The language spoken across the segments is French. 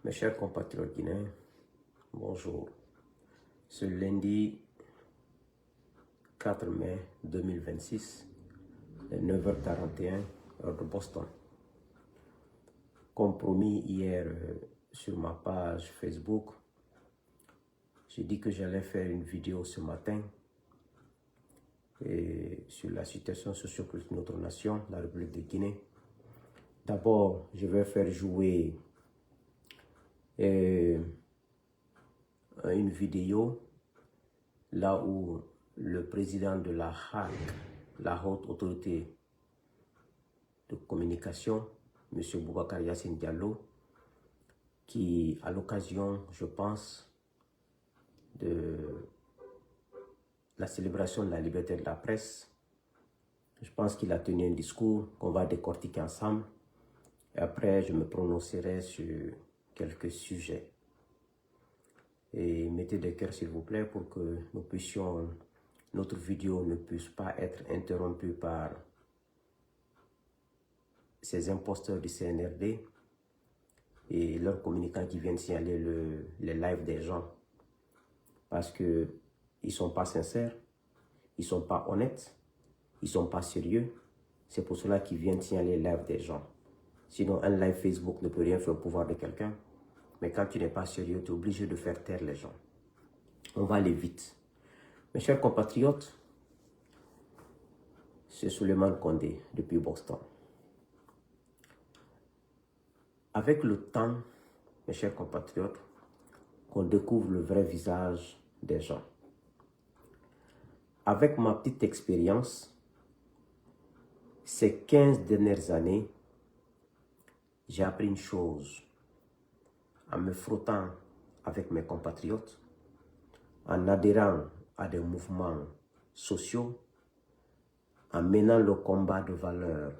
Mes chers compatriotes guinéens, bonjour. Ce lundi 4 mai 2026, 9h41, heure de Boston. Comme promis hier sur ma page Facebook, j'ai dit que j'allais faire une vidéo ce matin sur la situation sociopolitique de notre nation, la République de Guinée. D'abord, je vais faire jouer une vidéo là où le président de la HAC, la haute autorité de communication, M. Boubacar Yassine Diallo, qui à l'occasion, je pense, de la célébration de la liberté de la presse, je pense qu'il a tenu un discours qu'on va décortiquer ensemble et après je me prononcerai sur quelques sujets. Et mettez des cœurs s'il vous plaît pour que nous puissions, notre vidéo ne puisse pas être interrompue par ces imposteurs du CNRD et leurs communicants qui viennent signaler les lives des gens. Parce qu'ils ne sont pas sincères, ils ne sont pas honnêtes, ils ne sont pas sérieux. C'est pour cela qu'ils viennent signaler les lives des gens. Sinon, un live Facebook ne peut rien faire au pouvoir de quelqu'un. Mais quand tu n'es pas sérieux, tu es obligé de faire taire les gens. On va aller vite. Mes chers compatriotes, c'est Souleymane Condé depuis Boston. Avec le temps, mes chers compatriotes, qu'on découvre le vrai visage des gens. Avec ma petite expérience, ces 15 dernières années, j'ai appris une chose. En me frottant avec mes compatriotes, en adhérant à des mouvements sociaux, en menant le combat de valeurs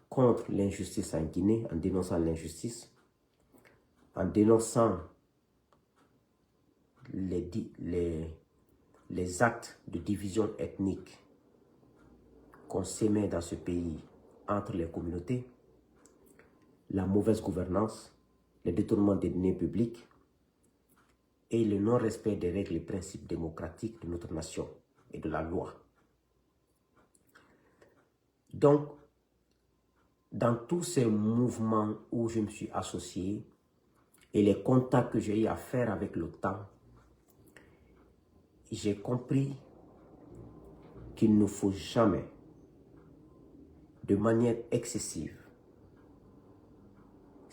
contre l'injustice en Guinée, en dénonçant l'injustice, en dénonçant les actes de division ethnique qu'on s'émet dans ce pays entre les communautés, la mauvaise gouvernance, le détournement des deniers publics et le non-respect des règles et principes démocratiques de notre nation et de la loi. Donc, dans tous ces mouvements où je me suis associé et les contacts que j'ai eu à faire avec le temps, j'ai compris qu'il ne faut jamais, de manière excessive,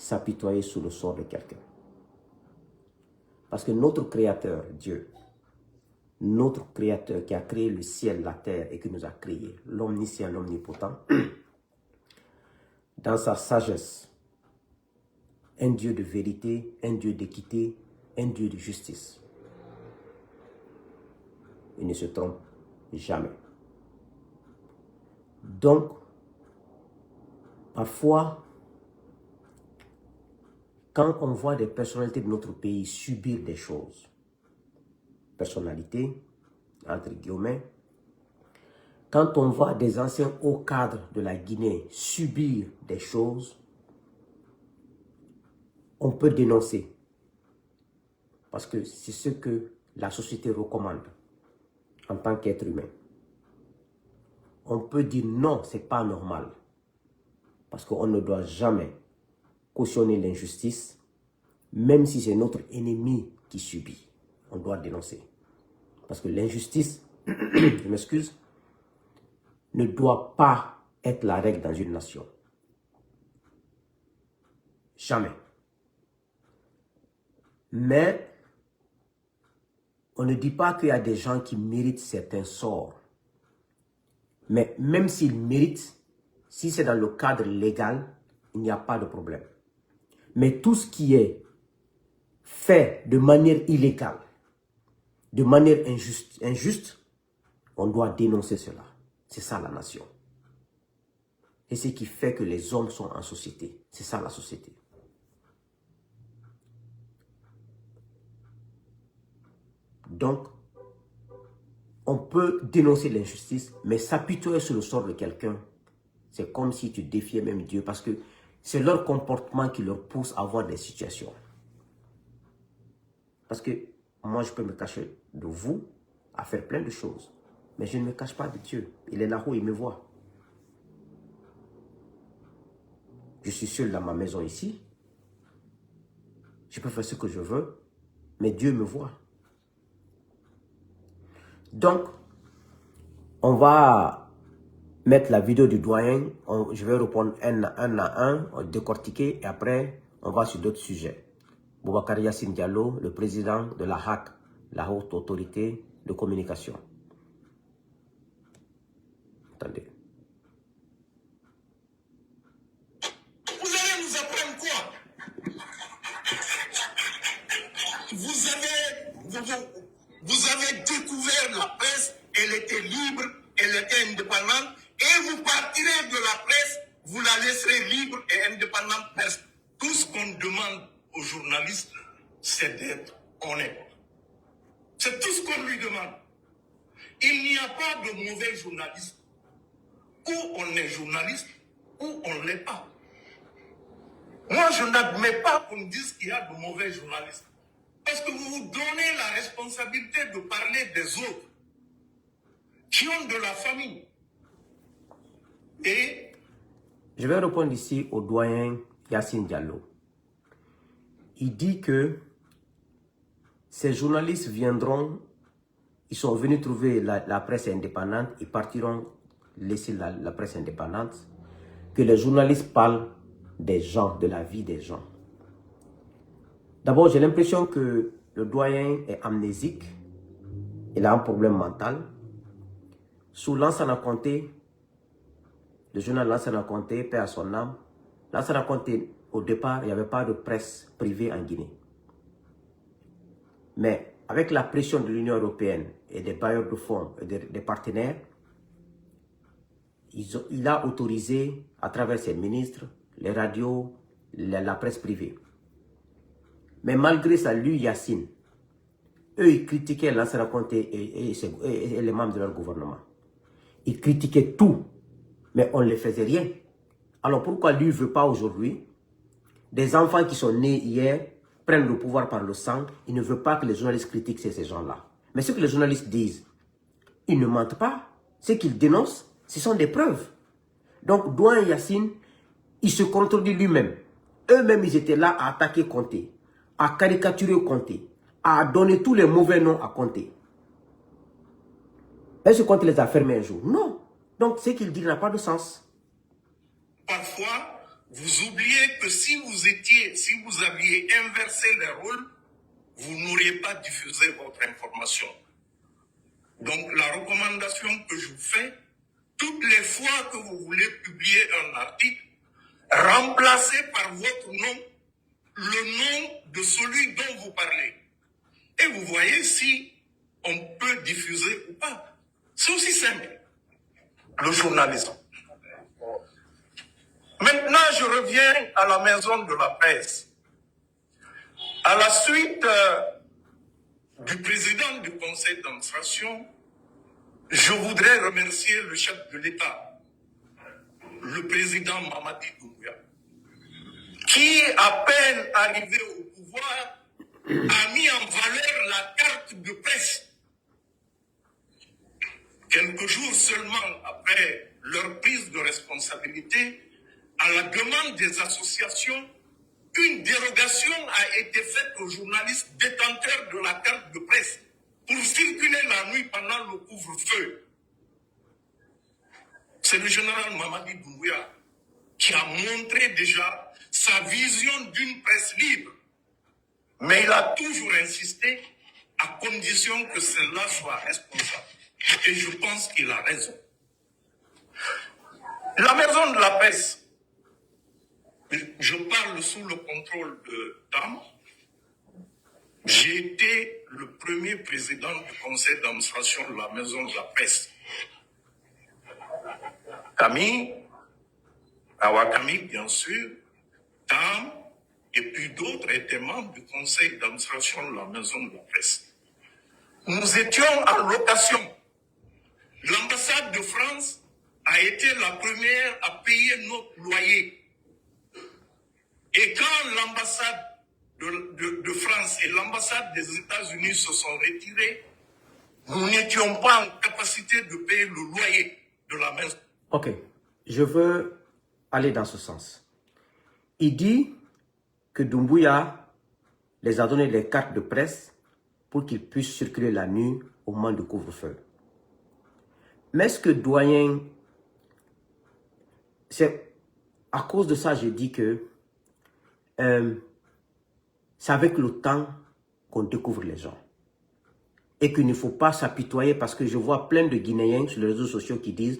s'apitoyer sur le sort de quelqu'un. Parce que notre Créateur, Dieu, notre Créateur qui a créé le ciel, la terre et qui nous a créés, l'omniscient, l'omnipotent, dans sa sagesse, un Dieu de vérité, un Dieu d'équité, un Dieu de justice. Il ne se trompe jamais. Donc, parfois, quand on voit des personnalités de notre pays subir des choses, personnalités, entre guillemets, quand on voit des anciens hauts cadres de la Guinée subir des choses, on peut dénoncer. Parce que c'est ce que la société recommande en tant qu'être humain. On peut dire non, ce n'est pas normal. Parce qu'on ne doit jamais cautionner l'injustice, même si c'est notre ennemi qui subit. On doit dénoncer. Parce que l'injustice, je m'excuse, ne doit pas être la règle dans une nation. Jamais. Mais on ne dit pas qu'il y a des gens qui méritent certains sorts. Mais même s'ils méritent, si c'est dans le cadre légal, il n'y a pas de problème. Mais tout ce qui est fait de manière illégale, de manière injuste, on doit dénoncer cela. C'est ça la nation. Et ce qui fait que les hommes sont en société. C'est ça la société. Donc, on peut dénoncer l'injustice, mais s'apitoyer sur le sort de quelqu'un, c'est comme si tu défiais même Dieu. Parce que C'est leur comportement qui leur pousse à avoir des situations. Parce que moi, je peux me cacher de vous à faire plein de choses. Mais je ne me cache pas de Dieu. Il est là-haut, il me voit. Je suis seul dans ma maison ici. Je peux faire ce que je veux. Mais Dieu me voit. Donc, on va mettre la vidéo du doyen. Je vais répondre un à un, décortiquer. Et après, on va sur d'autres sujets. Boubacar Yassine Diallo, le président de la HAC, la haute autorité de communication. Attendez. Vous allez nous apprendre quoi? Vous avez découvert la presse, elle était libre, elle était indépendante, et vous partirez de la presse, vous la laisserez libre et indépendante. Tout ce qu'on demande aux journalistes, c'est d'être honnête. C'est tout ce qu'on lui demande. Il n'y a pas de mauvais journalistes. Ou on est journaliste, ou on ne l'est pas. Moi, je n'admets pas qu'on dise qu'il y a de mauvais journalistes. Parce que vous vous donnez la responsabilité de parler des autres qui ont de la famille. Et je vais répondre ici au doyen Yassine Diallo. Il dit que ces journalistes viendront, ils sont venus trouver la presse indépendante, ils partiront laisser la presse indépendante, que les journalistes parlent des gens, de la vie des gens. D'abord, j'ai l'impression que le doyen est amnésique, il a un problème mental. Sous Lansana Conté, le journal Lansana Conté, paix à son âme, Lansana Conté, au départ, il n'y avait pas de presse privée en Guinée. Mais avec la pression de l'Union européenne et des bailleurs de fonds et des partenaires, il a autorisé, à travers ses ministres, les radios, la presse privée. Mais malgré ça, lui, Yassine, eux, ils critiquaient Lansana Conté et les membres de leur gouvernement. Ils critiquaient tout, mais on ne les faisait rien. Alors pourquoi lui ne veut pas aujourd'hui, des enfants qui sont nés hier, prennent le pouvoir par le sang, il ne veut pas que les journalistes critiquent ces gens-là. Mais ce que les journalistes disent, ils ne mentent pas. Ce qu'ils dénoncent, ce sont des preuves. Donc, Douane Yassine, il se contredit lui-même. Eux-mêmes, ils étaient là à attaquer Conté, à caricaturer Conté, à donner tous les mauvais noms à Conté. Est-ce que Conté les a fermés un jour? Non. Donc, ce qu'il dit n'a pas de sens. parfois, vous oubliez que si vous aviez inversé les rôles, vous n'auriez pas diffusé votre information. Donc, la recommandation que je vous fais, toutes les fois que vous voulez publier un article, remplacez par votre nom le nom de celui dont vous parlez. Et vous voyez si on peut diffuser ou pas. C'est aussi simple, le journalisme. Maintenant, je reviens à la maison de la presse. À la suite du président du conseil d'administration, je voudrais remercier le chef de l'État, le président Mamadi Doumbouya, qui, à peine arrivé au pouvoir, a mis en valeur la carte de presse. Quelques jours seulement après leur prise de responsabilité, à la demande des associations, une dérogation a été faite aux journalistes détenteurs de la carte de presse pour circuler la nuit pendant le couvre-feu. C'est le général Mamadi Doumbouya qui a montré déjà sa vision d'une presse libre. Mais il a toujours insisté à condition que celle-là soit responsable. Et je pense qu'il a raison. La maison de la presse, je parle sous le contrôle de Tam. J'ai été le premier président du conseil d'administration de la maison de la presse. Camille, Awakami, bien sûr, Tam, et puis d'autres étaient membres du conseil d'administration de la maison de la presse. Nous étions en location. L'ambassade de France a été la première à payer notre loyer. l'ambassade de France et l'ambassade des États-Unis se sont retirées, nous n'étions pas en capacité de payer le loyer de la maison. Ok, je veux aller dans ce sens. Il dit que Doumbouya les a donné les cartes de presse pour qu'ils puissent circuler la nuit au moment du couvre-feu. Mais est-ce que doyen, c'est à cause de ça j'ai dit que c'est avec le temps qu'on découvre les gens. Et qu'il ne faut pas s'apitoyer parce que je vois plein de Guinéens sur les réseaux sociaux qui disent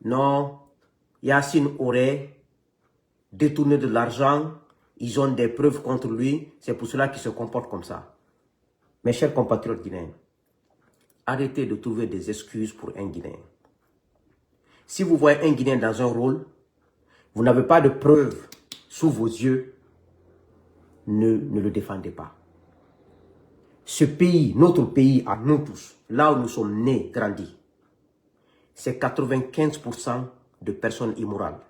non, Yassine aurait détourné de l'argent, ils ont des preuves contre lui, c'est pour cela qu'ils se comportent comme ça. Mes chers compatriotes guinéens, arrêtez de trouver des excuses pour un Guinéen. Si vous voyez un Guinéen dans un rôle, vous n'avez pas de preuves sous vos yeux, ne le défendez pas. Ce pays, notre pays, à nous tous, là où nous sommes nés, grandis, c'est 95% de personnes immorales.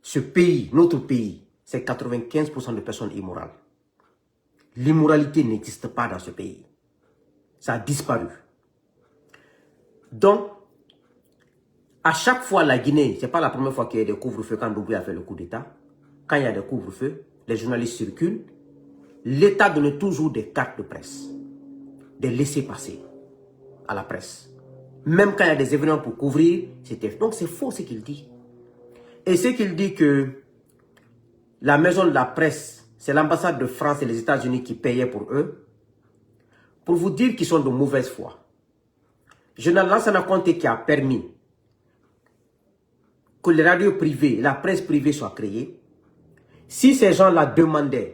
Ce pays, notre pays, c'est 95% de personnes immorales. L'immoralité n'existe pas dans ce pays. Ça a disparu. Donc, à chaque fois, la Guinée, ce n'est pas la première fois qu'il y a des couvre-feux quand Doumbouya a fait le coup d'État. Quand il y a des couvre-feux, les journalistes circulent. L'État donne toujours des cartes de presse, des laissez-passer à la presse. Même quand il y a des événements pour couvrir, c'était... Donc c'est faux ce qu'il dit. Et ce qu'il dit que la maison de la presse, c'est l'ambassade de France et les États-Unis qui payaient pour eux, pour vous dire qu'ils sont de mauvaise foi. Journal Lansana Conté qui a permis que les radios privées, la presse privée soient créées. Si ces gens-là demandaient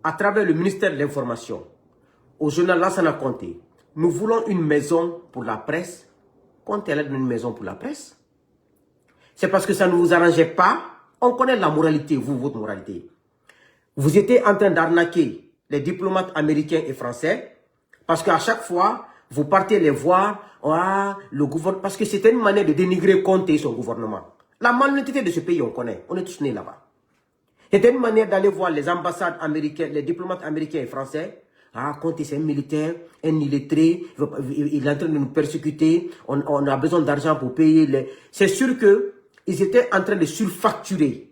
à travers le ministère de l'Information, au journal Lansana Conté, nous voulons une maison pour la presse. Conté allait donner une maison pour la presse. C'est parce que ça ne vous arrangeait pas. On connaît la moralité, vous, votre moralité. Vous étiez en train d'arnaquer les diplomates américains et français parce qu'à chaque fois, vous partez les voir, le gouvernement, parce que c'était une manière de dénigrer Conté et son gouvernement. La malhonnêteté de ce pays, on connaît. On est tous nés là-bas. C'était une manière d'aller voir les ambassades américaines, les diplomates américains et français. Conté, c'est un militaire, un illettré, il est en train de nous persécuter, on a besoin d'argent pour payer les... C'est sûr qu'ils étaient en train de surfacturer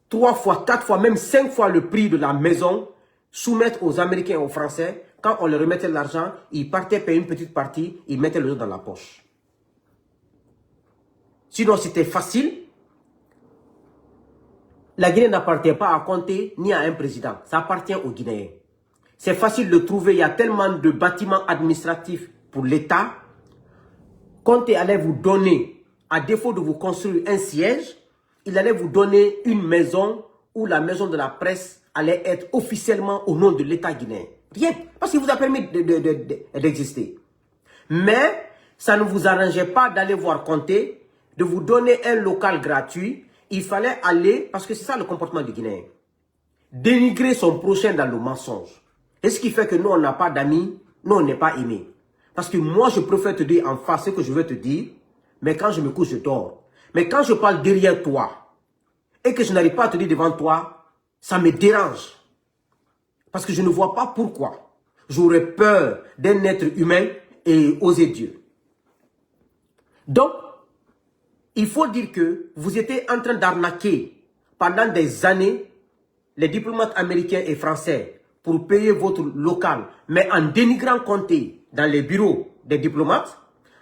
3 fois, 4 fois, même 5 fois le prix de la maison, soumettre aux Américains et aux Français. Quand on leur remettait l'argent, ils partaient payer une petite partie, ils mettaient le dos dans la poche. Sinon, c'était facile. La Guinée n'appartient pas à Conté ni à un président. Ça appartient aux Guinéens. C'est facile de trouver, il y a tellement de bâtiments administratifs pour l'État. Conté allait vous donner, à défaut de vous construire un siège, il allait vous donner une maison où la maison de la presse allait être officiellement au nom de l'État guinéen. Rien, parce qu'il vous a permis d'exister. Mais ça ne vous arrangeait pas d'aller voir Conté, de vous donner un local gratuit. Il fallait aller, parce que c'est ça le comportement du Guinéen, dénigrer son prochain dans le mensonge. Et ce qui fait que nous, on n'a pas d'amis, nous, on n'est pas aimés. Parce que moi, je préfère te dire en face ce que je veux te dire, mais quand je me couche, je dors. Mais quand je parle derrière toi, et que je n'arrive pas à te dire devant toi, ça me dérange. Parce que je ne vois pas pourquoi j'aurais peur d'un être humain et oser Dieu. Donc, il faut dire que vous étiez en train d'arnaquer pendant des années les diplomates américains et français pour payer votre local, mais en dénigrant Conté dans les bureaux des diplomates,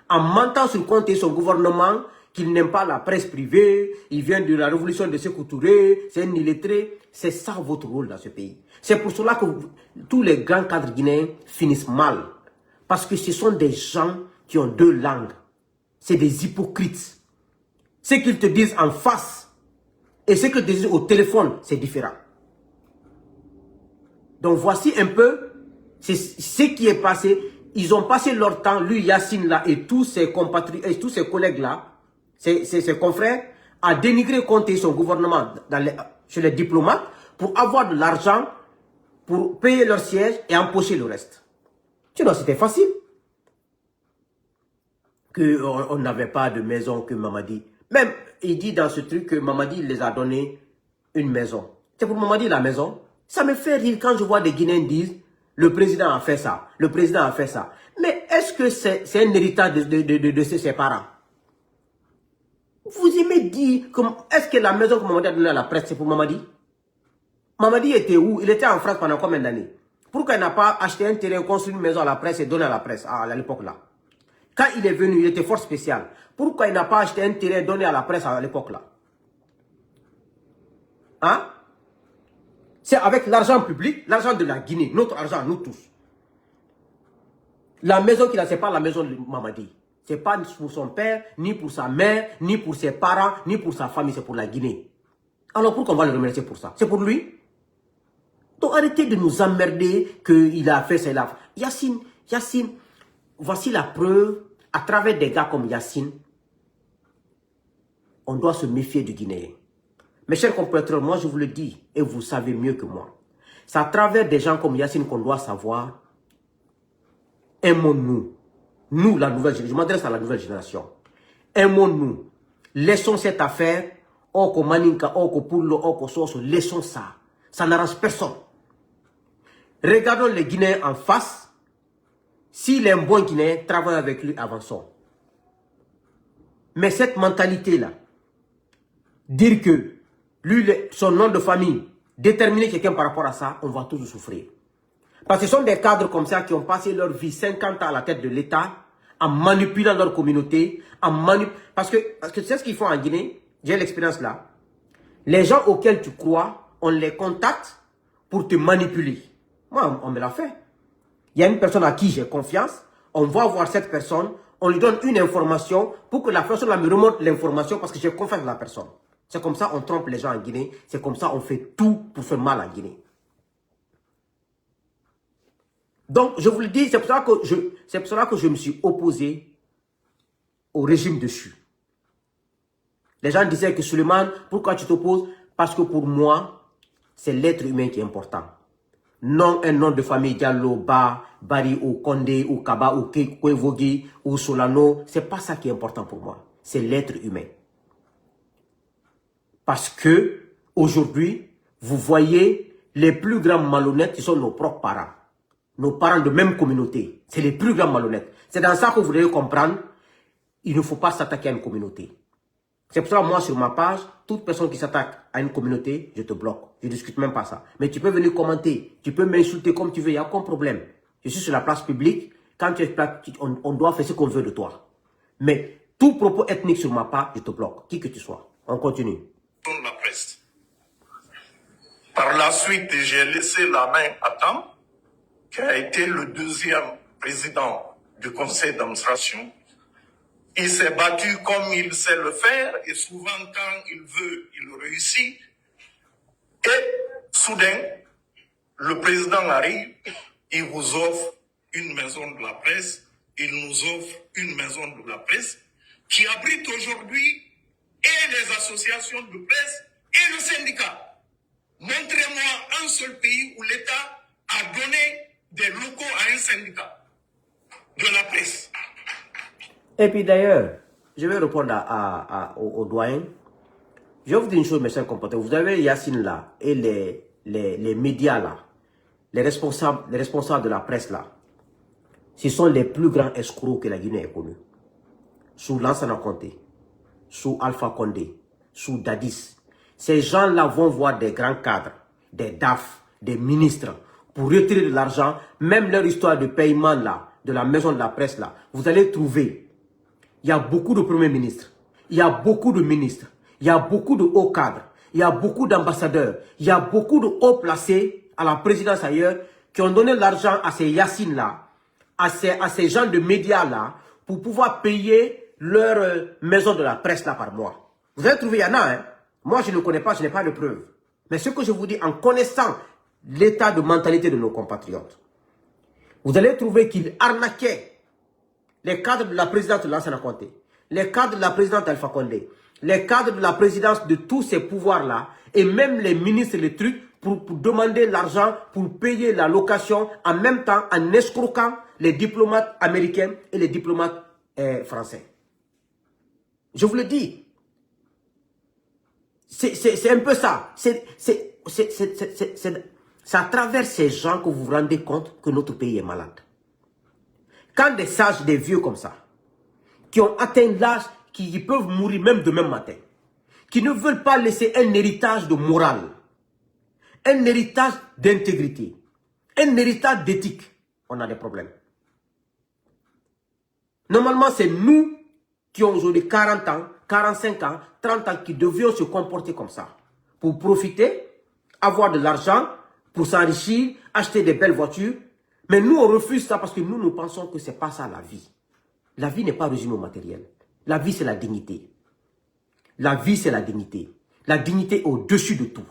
en mentant sur Conté et son gouvernement, qu'il n'aime pas la presse privée, il vient de la révolution de Sékou Touré, c'est un illettré. C'est ça votre rôle dans ce pays. C'est pour cela que tous les grands cadres guinéens finissent mal. Parce que ce sont des gens qui ont 2 langues. C'est des hypocrites. Ce qu'ils te disent en face et ce qu'ils te disent au téléphone, c'est différent. Donc voici un peu ce qui est passé. Ils ont passé leur temps, lui Yassine là et tous ses compatriotes et tous ses collègues là, ses confrères, à dénigrer Conté et son gouvernement chez les diplomates pour avoir de l'argent, pour payer leur siège et empocher le reste. Sinon c'était facile. Qu'on n'avait pas de maison, que Mamadi. Même il dit dans ce truc que Mamadi les a donnés une maison. C'est pour Mamadi la maison. Ça me fait rire quand je vois des Guinéens dire le président a fait ça, le président a fait ça. Mais est-ce que c'est un héritage de ses parents? Vous aimez dire, est-ce que la maison que Mamadi a donnée à la presse, c'est pour Mamadi? Mamadi était où? Il était en France pendant combien d'années? Pourquoi il n'a pas acheté un terrain, construit une maison à la presse et donné à la presse à l'époque là? Quand il est venu, il était force spéciale. Pourquoi il n'a pas acheté un terrain donné à la presse à l'époque là? Hein? C'est avec l'argent public, l'argent de la Guinée, notre argent, nous tous. La maison qu'il a, ce n'est pas la maison de Mamadi. Ce n'est pas pour son père, ni pour sa mère, ni pour ses parents, ni pour sa famille, c'est pour la Guinée. Alors pourquoi on va le remercier pour ça? C'est pour lui? Donc arrêtez de nous emmerder qu'il a fait ça. Yassine, voici la preuve, à travers des gars comme Yassine, on doit se méfier du Guinéen. Mes chers compatriotes, moi je vous le dis, et vous savez mieux que moi, c'est à travers des gens comme Yassine qu'on doit savoir, aimons-nous. Nous, la nouvelle génération, je m'adresse à la nouvelle génération. Aimons-nous. Laissons cette affaire, Oko Maninka, Oko Pullo, Oko Soso, laissons ça. Ça n'arrange personne. Regardons les Guinéens en face. S'il est un bon Guinéen, travaillons avec lui, avançons. Mais cette mentalité-là, dire que lui, son nom de famille, déterminer quelqu'un par rapport à ça, on va tous souffrir. Parce que ce sont des cadres comme ça qui ont passé leur vie 50 ans à la tête de l'État, en manipulant leur communauté, parce que tu sais ce qu'ils font en Guinée, j'ai l'expérience là. Les gens auxquels tu crois, on les contacte pour te manipuler. Moi, on me l'a fait. Il y a une personne à qui j'ai confiance, on va voir cette personne, on lui donne une information pour que la personne me remonte l'information parce que j'ai confiance dans la personne. C'est comme ça on trompe les gens en Guinée, c'est comme ça on fait tout pour faire mal en Guinée. Donc, je vous le dis, c'est pour cela que je me suis opposé au régime dessus. Les gens disaient que Suleiman, pourquoi tu t'opposes? Parce que pour moi, c'est l'être humain qui est important. Non un nom de famille Diallo, Ba, Bari ou Condé ou Kaba ou Kwevogi ou Solano. C'est pas ça qui est important pour moi. C'est l'être humain. Parce que aujourd'hui, vous voyez les plus grands malhonnêtes qui sont nos propres parents. Nos parents de même communauté. C'est les plus grands malhonnêtes. C'est dans ça que vous devez comprendre. Il ne faut pas s'attaquer à une communauté. C'est pour ça, moi, sur ma page, toute personne qui s'attaque à une communauté, je te bloque. Je ne discute même pas ça. Mais tu peux venir commenter. Tu peux m'insulter comme tu veux. Il n'y a aucun problème. Je suis sur la place publique. Quand tu es on doit faire ce qu'on veut de toi. Mais tout propos ethnique sur ma page, je te bloque. Qui que tu sois. On continue. La presse. Par la suite, j'ai laissé la main à Tam, qui a été le deuxième président du conseil d'administration. Il s'est battu comme il sait le faire et souvent quand il veut, il réussit. Et soudain, le président arrive, il vous offre une maison de la presse, il nous offre une maison de la presse qui abrite aujourd'hui et les associations de presse et le syndicat. Montrez-moi un seul pays où l'État a donné des locaux à un syndicat de la presse. Et puis d'ailleurs, je vais répondre au doyen. Je vais vous dire une chose, mes chers compatriotes. Vous avez Yassine là et les médias là, les responsables de la presse là. Ce sont les plus grands escrocs que la Guinée ait connus. Sous Lansana Conté, sous Alpha Condé, sous Dadis. Ces gens-là vont voir des grands cadres, des DAF, des ministres, pour retirer de l'argent, même leur histoire de paiement là, de la maison de la presse là. Vous allez trouver, il y a beaucoup de premiers ministres, il y a beaucoup de ministres, il y a beaucoup de hauts cadres, il y a beaucoup d'ambassadeurs, il y a beaucoup de hauts placés à la présidence ailleurs qui ont donné l'argent à ces Yassine là, à ces gens de médias là, pour pouvoir payer leur maison de la presse là par mois. Vous allez trouver, il y en a, hein. Moi, je ne connais pas, je n'ai pas de preuves. Mais ce que je vous dis, en connaissant l'état de mentalité de nos compatriotes, vous allez trouver qu'ils arnaquaient les cadres de la présidence de Lansana Conté, les cadres de la présidence d'Alpha Condé, les cadres de la présidence de tous ces pouvoirs-là, et même les ministres et les trucs, pour demander l'argent, pour payer la location, en même temps en escroquant les diplomates américains et les diplomates français. Je vous le dis. C'est un peu ça. C'est à travers ces gens que vous vous rendez compte que notre pays est malade. Quand des sages, des vieux comme ça, qui ont atteint l'âge, qui peuvent mourir même demain matin, qui ne veulent pas laisser un héritage de morale, un héritage d'intégrité, un héritage d'éthique, on a des problèmes. Normalement, c'est nous qui ont aujourd'hui 40 ans, 45 ans, 30 ans, qui devions se comporter comme ça. Pour profiter, avoir de l'argent, pour s'enrichir, acheter des belles voitures. Mais nous, on refuse ça parce que nous pensons que ce n'est pas ça la vie. La vie n'est pas résumée au matériel. La vie, c'est la dignité. La vie, c'est la dignité. La dignité au-dessus de tout.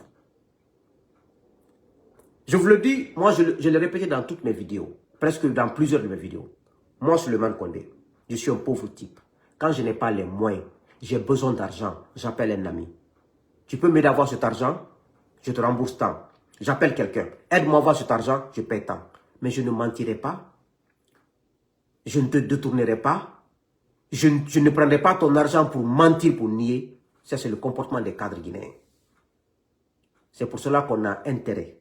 Je vous le dis, moi, je l'ai répété dans toutes mes vidéos. Presque dans plusieurs de mes vidéos. Moi, Souleymane Condé, je suis un pauvre type. Quand je n'ai pas les moyens, j'ai besoin d'argent, j'appelle un ami. Tu peux m'aider à avoir cet argent? Je te rembourse tant. J'appelle quelqu'un. Aide-moi à avoir cet argent, je paye tant. Mais je ne mentirai pas. Je ne te détournerai pas. Je ne prendrai pas ton argent pour mentir, pour nier. Ça, c'est le comportement des cadres guinéens. C'est pour cela qu'on a intérêt,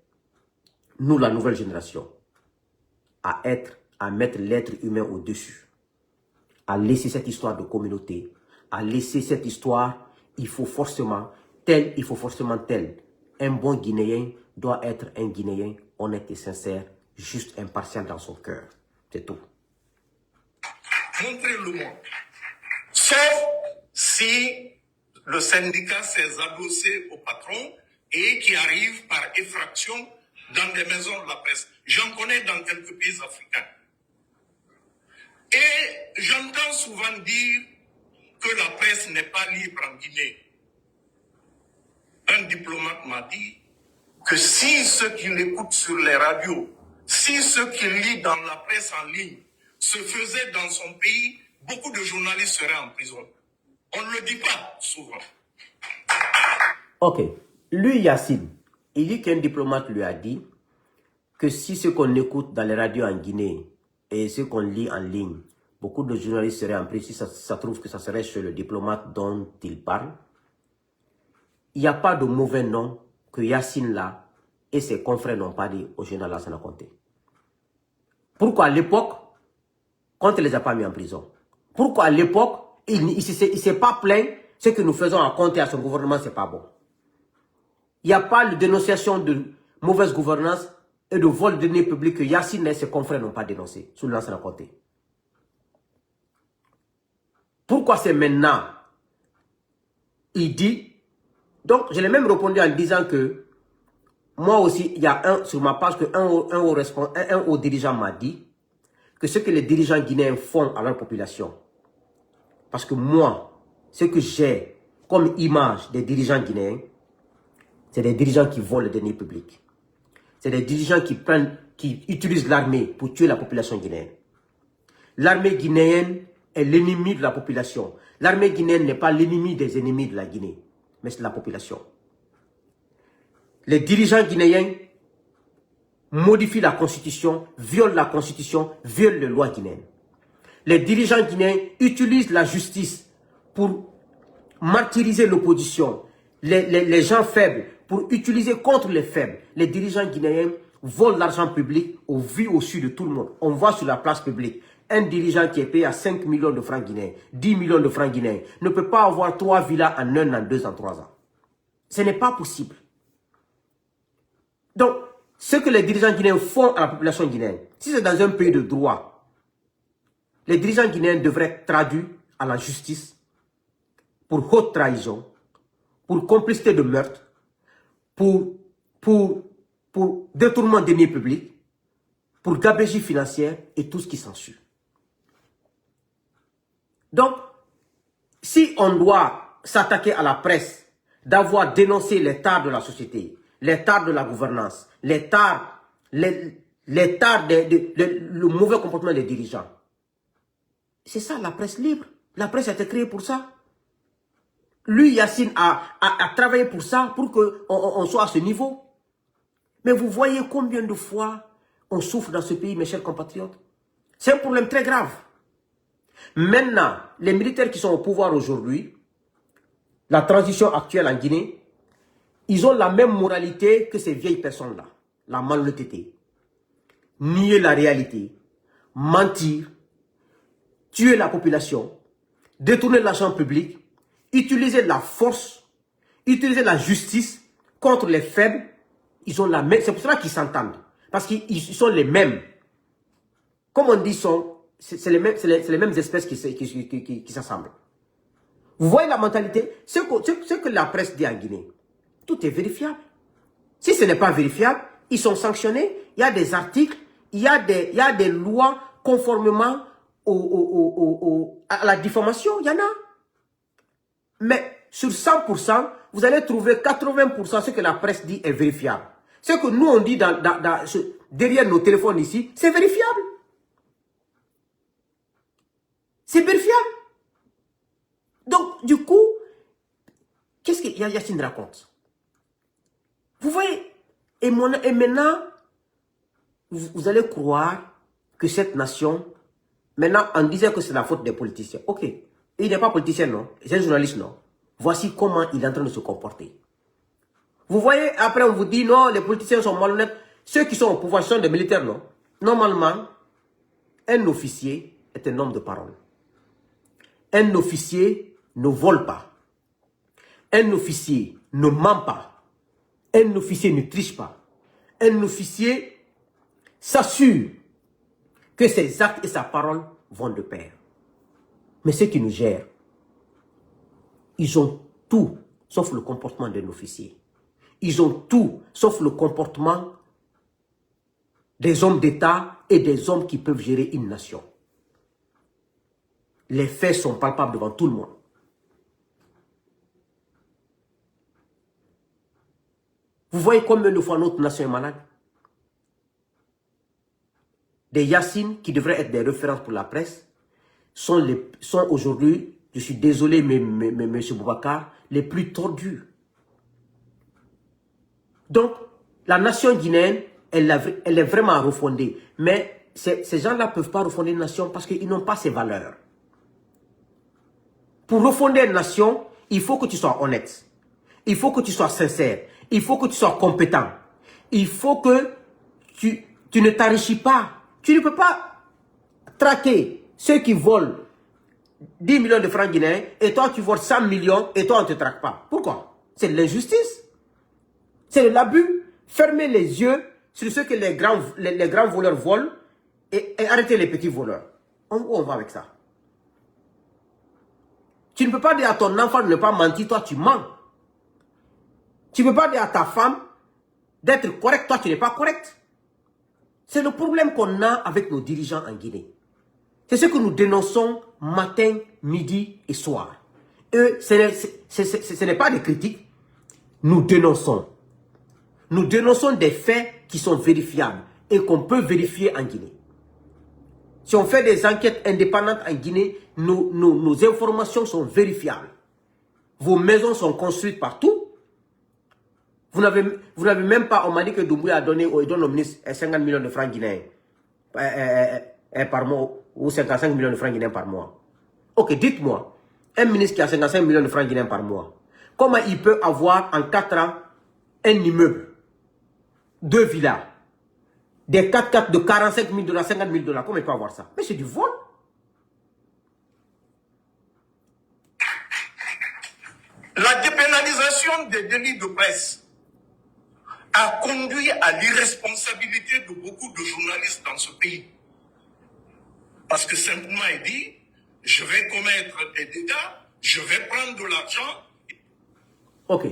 nous, la nouvelle génération, à mettre l'être humain au-dessus. À laisser cette histoire de communauté, à laisser cette histoire, il faut forcément tel, il faut forcément tel. Un bon Guinéen doit être un Guinéen honnête et sincère, juste impartial dans son cœur. C'est tout. Montrez-le-moi. Sauf si le syndicat s'est adossé au patron et qui arrive par effraction dans des maisons de la presse. J'en connais dans quelques pays africains. Et j'entends souvent dire que la presse n'est pas libre en Guinée. Un diplomate m'a dit que si ceux qui l'écoutent sur les radios, si ceux qui lisent dans la presse en ligne se faisaient dans son pays, beaucoup de journalistes seraient en prison. On ne le dit pas souvent. Ok. Lui, Yacine, il dit qu'un diplomate lui a dit que si ce qu'on écoute dans les radios en Guinée et ce qu'on lit en ligne, beaucoup de journalistes seraient en prison. Si ça trouve que ça serait chez le diplomate dont il parle. Il n'y a pas de mauvais nom que Yacine là et ses confrères n'ont pas dit au général Lansana Conté. Pourquoi à l'époque, quand il ne les a pas mis en prison? Pourquoi à l'époque, il ne s'est pas plaint, ce que nous faisons à Conté à son gouvernement, ce n'est pas bon. Il n'y a pas de dénonciation de mauvaise gouvernance et de vol de deniers publics que Yacine et ses confrères n'ont pas dénoncé sous Lansana Conté. Pourquoi c'est maintenant? Il dit, donc je l'ai même répondu en disant que moi aussi, il y a sur ma page, qu'un haut dirigeant m'a dit que ce que les dirigeants guinéens font à leur population, parce que moi, ce que j'ai comme image des dirigeants guinéens, c'est des dirigeants qui volent les deniers publics. C'est des dirigeants qui utilisent l'armée pour tuer la population guinéenne. L'armée guinéenne est l'ennemi de la population. L'armée guinéenne n'est pas l'ennemi des ennemis de la Guinée, mais c'est la population. Les dirigeants guinéens modifient la constitution, violent la constitution, violent les lois guinéennes. Les dirigeants guinéens utilisent la justice pour martyriser l'opposition, les gens faibles, pour utiliser contre les faibles. Les dirigeants guinéens volent l'argent public au vu au su de tout le monde. On voit sur la place publique. Un dirigeant qui est payé à 5 millions de francs guinéens, 10 millions de francs guinéens, ne peut pas avoir 3 villas en 1 an, 2 ans, 3 ans. Ce n'est pas possible. Donc, ce que les dirigeants guinéens font à la population guinéenne, si c'est dans un pays de droit, les dirigeants guinéens devraient être traduits à la justice pour haute trahison, pour complicité de meurtre, pour détournement de deniers publics, pour gabegie financière et tout ce qui s'ensuit. Donc, si on doit s'attaquer à la presse, d'avoir dénoncé les tares de la société, les tares de la gouvernance, le mauvais comportement des dirigeants, c'est ça la presse libre. La presse a été créée pour ça. Lui, Yacine, a travaillé pour ça, pour qu'on soit à ce niveau. Mais vous voyez combien de fois on souffre dans ce pays, mes chers compatriotes. C'est un problème très grave. Maintenant, les militaires qui sont au pouvoir aujourd'hui, la transition actuelle en Guinée, ils ont la même moralité que ces vieilles personnes-là. La malhonnêteté, nier la réalité, mentir, tuer la population, détourner l'argent public, utiliser la force, utiliser la justice contre les faibles. Ils ont la même. C'est pour cela qu'ils s'entendent. Parce qu'ils sont les mêmes. Comme on dit, c'est les mêmes espèces qui s'assemblent. Vous voyez la mentalité? Ce que la presse dit en Guinée, tout est vérifiable. Si ce n'est pas vérifiable, ils sont sanctionnés. Il y a des articles, il y a des lois conformément à la diffamation. Il y en a. Mais sur 100%, vous allez trouver 80% ce que la presse dit est vérifiable. Ce que nous on dit derrière nos téléphones ici, c'est vérifiable. C'est vérifiable. Donc, du coup, qu'est-ce que Yacine raconte? Vous voyez, et maintenant, vous allez croire que cette nation, maintenant, on disait que c'est la faute des politiciens. Ok, il n'est pas politicien, non? C'est un journaliste, non? Voici comment il est en train de se comporter. Vous voyez, après on vous dit, non, les politiciens sont malhonnêtes. Ceux qui sont au pouvoir sont des militaires, non? Normalement, un officier est un homme de parole. Un officier ne vole pas. Un officier ne ment pas. Un officier ne triche pas. Un officier s'assure que ses actes et sa parole vont de pair. Mais ceux qui nous gèrent, ils ont tout sauf le comportement d'un officier. Ils ont tout sauf le comportement des hommes d'État et des hommes qui peuvent gérer une nation. Les faits sont palpables devant tout le monde. Vous voyez combien de fois notre nation est malade? Des Yacine qui devraient être des références pour la presse sont aujourd'hui, je suis désolé, mais M. Boubacar, les plus tordus. Donc, la nation guinéenne, elle est vraiment refondée. Mais ces gens-là ne peuvent pas refonder une nation parce qu'ils n'ont pas ces valeurs. Pour refonder une nation, il faut que tu sois honnête. Il faut que tu sois sincère. Il faut que tu sois compétent. Il faut que tu ne t'enrichis pas. Tu ne peux pas traquer ceux qui volent 10 millions de francs guinéens et toi tu voles 100 millions et toi on ne te traque pas. Pourquoi? C'est de l'injustice. C'est de l'abus. Fermez les yeux sur ce que les grands voleurs volent et arrêtez les petits voleurs. Où on va avec ça? Tu ne peux pas dire à ton enfant de ne pas mentir, toi tu mens. Tu ne peux pas dire à ta femme d'être correct, toi tu n'es pas correct. C'est le problème qu'on a avec nos dirigeants en Guinée. C'est ce que nous dénonçons matin, midi et soir. Eux, ce n'est pas des critiques. Nous dénonçons. Nous dénonçons des faits qui sont vérifiables et qu'on peut vérifier en Guinée. Si on fait des enquêtes indépendantes en Guinée, nos informations sont vérifiables. Vos maisons sont construites partout. Vous n'avez même pas, on m'a dit que Doumbouya donne au ministre 50 millions de francs guinéens par mois, ou 55 millions de francs guinéens par mois. Ok, dites-moi, un ministre qui a 55 millions de francs guinéens par mois, comment il peut avoir en 4 ans un immeuble, 2 villas, des 4x4 de 45 000 $, 50 000 $, comment il peut avoir ça? Mais c'est du vol. La dépénalisation des délits de presse a conduit à l'irresponsabilité de beaucoup de journalistes dans ce pays. Parce que simplement il dit, je vais commettre des dégâts, je vais prendre de l'argent. Ok.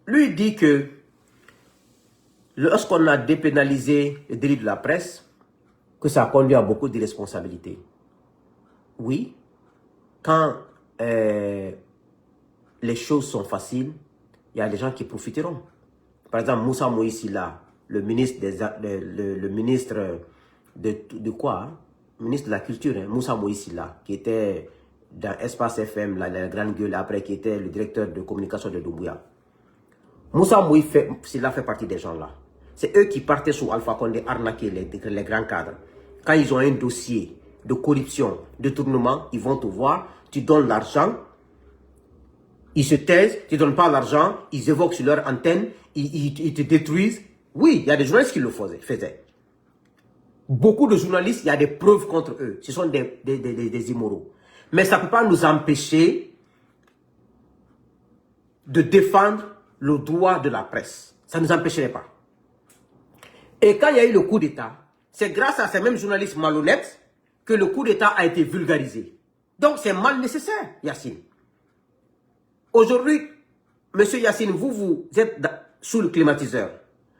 Lui dit que lorsqu'on a dépénalisé le délit de la presse, que ça a conduit à beaucoup d'irresponsabilités. Oui, quand les choses sont faciles, il y a des gens qui profiteront. Par exemple, Moussa Moïsila, le ministre de quoi hein? Ministre de la Culture, hein? Moussa Moïsila, qui était dans Espace FM, la grande gueule, après qui était le directeur de communication de Doumbouya. Moussa Moïsila fait partie des gens là. C'est eux qui partaient sous Alpha Condé arnaquer les grands cadres. Quand ils ont un dossier de corruption, de tournement, ils vont te voir, tu donnes l'argent, Ils se taisent, tu ne donnes pas l'argent, ils évoquent sur leur antenne, ils te détruisent. Oui, il y a des journalistes qui le faisaient. Beaucoup de journalistes, il y a des preuves contre eux. Ce sont des immoraux. Mais ça ne peut pas nous empêcher de défendre le droit de la presse. Ça ne nous empêcherait pas. Et quand il y a eu le coup d'État, c'est grâce à ces mêmes journalistes malhonnêtes que le coup d'État a été vulgarisé. Donc c'est mal nécessaire, Yacine. Aujourd'hui, monsieur Yacine, vous êtes sous le climatiseur,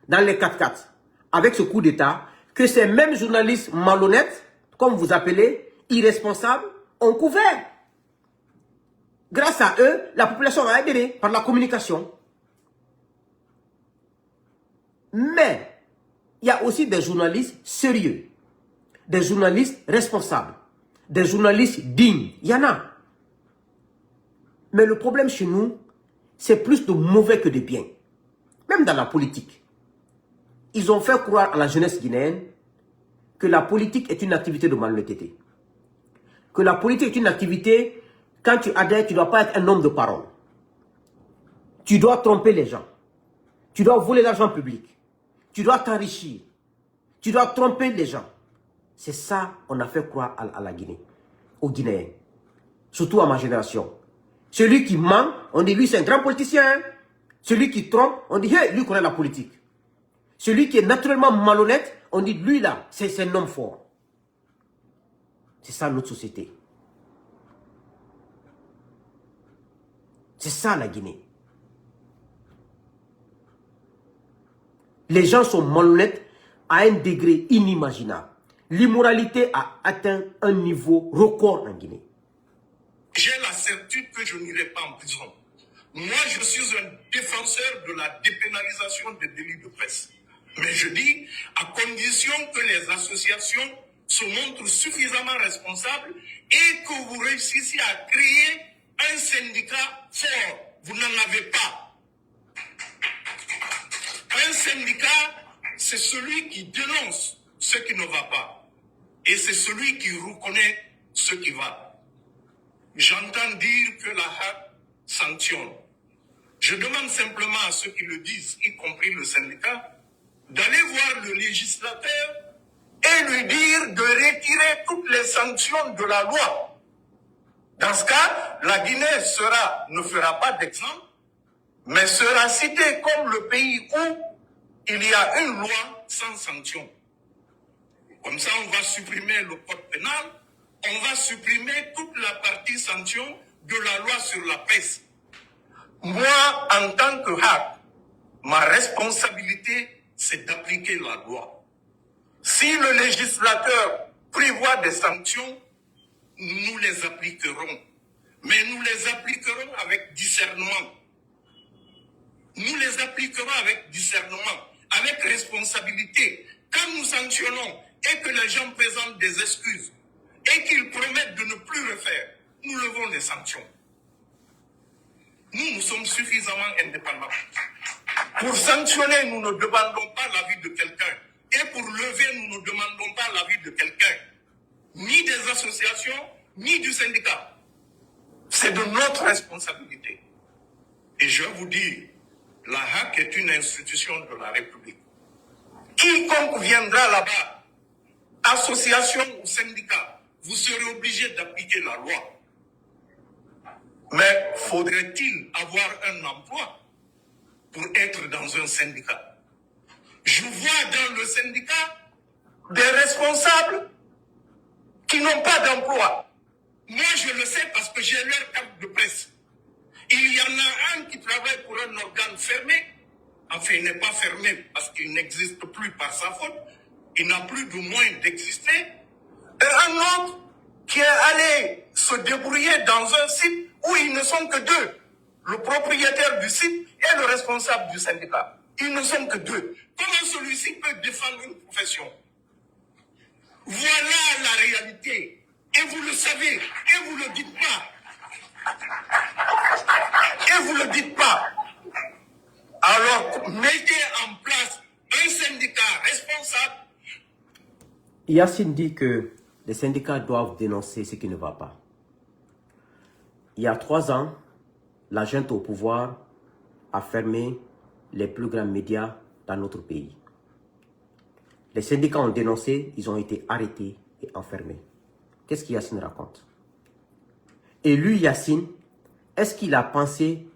dans les 4x4, avec ce coup d'État, que ces mêmes journalistes malhonnêtes, comme vous appelez, irresponsables, ont couvert. Grâce à eux, la population a adhéré par la communication. Mais, il y a aussi des journalistes sérieux, des journalistes responsables, des journalistes dignes. Il y en a. Mais le problème chez nous, c'est plus de mauvais que de bien. Même dans la politique. Ils ont fait croire à la jeunesse guinéenne que la politique est une activité de malhonnêteté. Que la politique est une activité, quand tu adhères, tu ne dois pas être un homme de parole. Tu dois tromper les gens. Tu dois voler l'argent public. Tu dois t'enrichir. Tu dois tromper les gens. C'est ça qu'on a fait croire à la Guinée, aux Guinéens. Surtout à ma génération. Celui qui ment, on dit lui c'est un grand politicien. Hein? Celui qui trompe, on dit hey, lui connaît la politique. Celui qui est naturellement malhonnête, on dit lui là, c'est un homme fort. C'est ça notre société. C'est ça la Guinée. Les gens sont malhonnêtes à un degré inimaginable. L'immoralité a atteint un niveau record en Guinée. J'ai la certitude que je n'irai pas en prison. Moi, je suis un défenseur de la dépénalisation des délits de presse. Mais je dis, à condition que les associations se montrent suffisamment responsables et que vous réussissiez à créer un syndicat fort. Vous n'en avez pas. Un syndicat, c'est celui qui dénonce ce qui ne va pas. Et c'est celui qui reconnaît ce qui va. J'entends dire que la HAC sanctionne. Je demande simplement à ceux qui le disent, y compris le syndicat, d'aller voir le législateur et lui dire de retirer toutes les sanctions de la loi. Dans ce cas, la Guinée ne fera pas d'exemple, mais sera citée comme le pays où il y a une loi sans sanction. Comme ça, on va supprimer le code pénal, on va supprimer toute la partie sanction de la loi sur la presse. Moi, en tant que HAC, ma responsabilité, c'est d'appliquer la loi. Si le législateur prévoit des sanctions, nous les appliquerons. Mais nous les appliquerons avec discernement. Nous les appliquerons avec discernement, avec responsabilité. Quand nous sanctionnons et que les gens présentent des excuses et qu'ils promettent de ne plus le faire, nous levons les sanctions. Nous sommes suffisamment indépendants. Pour sanctionner, nous ne demandons pas l'avis de quelqu'un. Et pour lever, nous ne demandons pas l'avis de quelqu'un. Ni des associations, ni du syndicat. C'est de notre responsabilité. Et je vais vous dire, la HAC est une institution de la République. Quiconque viendra là-bas, association ou syndicat, vous serez obligé d'appliquer la loi. Mais faudrait-il avoir un emploi pour être dans un syndicat? Je vois dans le syndicat des responsables qui n'ont pas d'emploi. Moi, je le sais parce que j'ai leur carte de presse. Il y en a un qui travaille pour un organe fermé. Enfin, il n'est pas fermé parce qu'il n'existe plus par sa faute. Il n'a plus de moyens d'exister. Et un autre qui est allé se débrouiller dans un site où ils ne sont que deux. Le propriétaire du site et le responsable du syndicat. Ils ne sont que deux. Comment celui-ci peut défendre une profession? Voilà la réalité. Et vous le savez. Et vous ne le dites pas. Et vous ne le dites pas. Alors, mettez en place un syndicat responsable. Yacine dit que les syndicats doivent dénoncer ce qui ne va pas. Il y a 3 ans, la junte au pouvoir a fermé les plus grands médias dans notre pays. Les syndicats ont dénoncé, ils ont été arrêtés et enfermés. Qu'est-ce que Yacine raconte? Et lui, Yacine, est-ce qu'il a pensé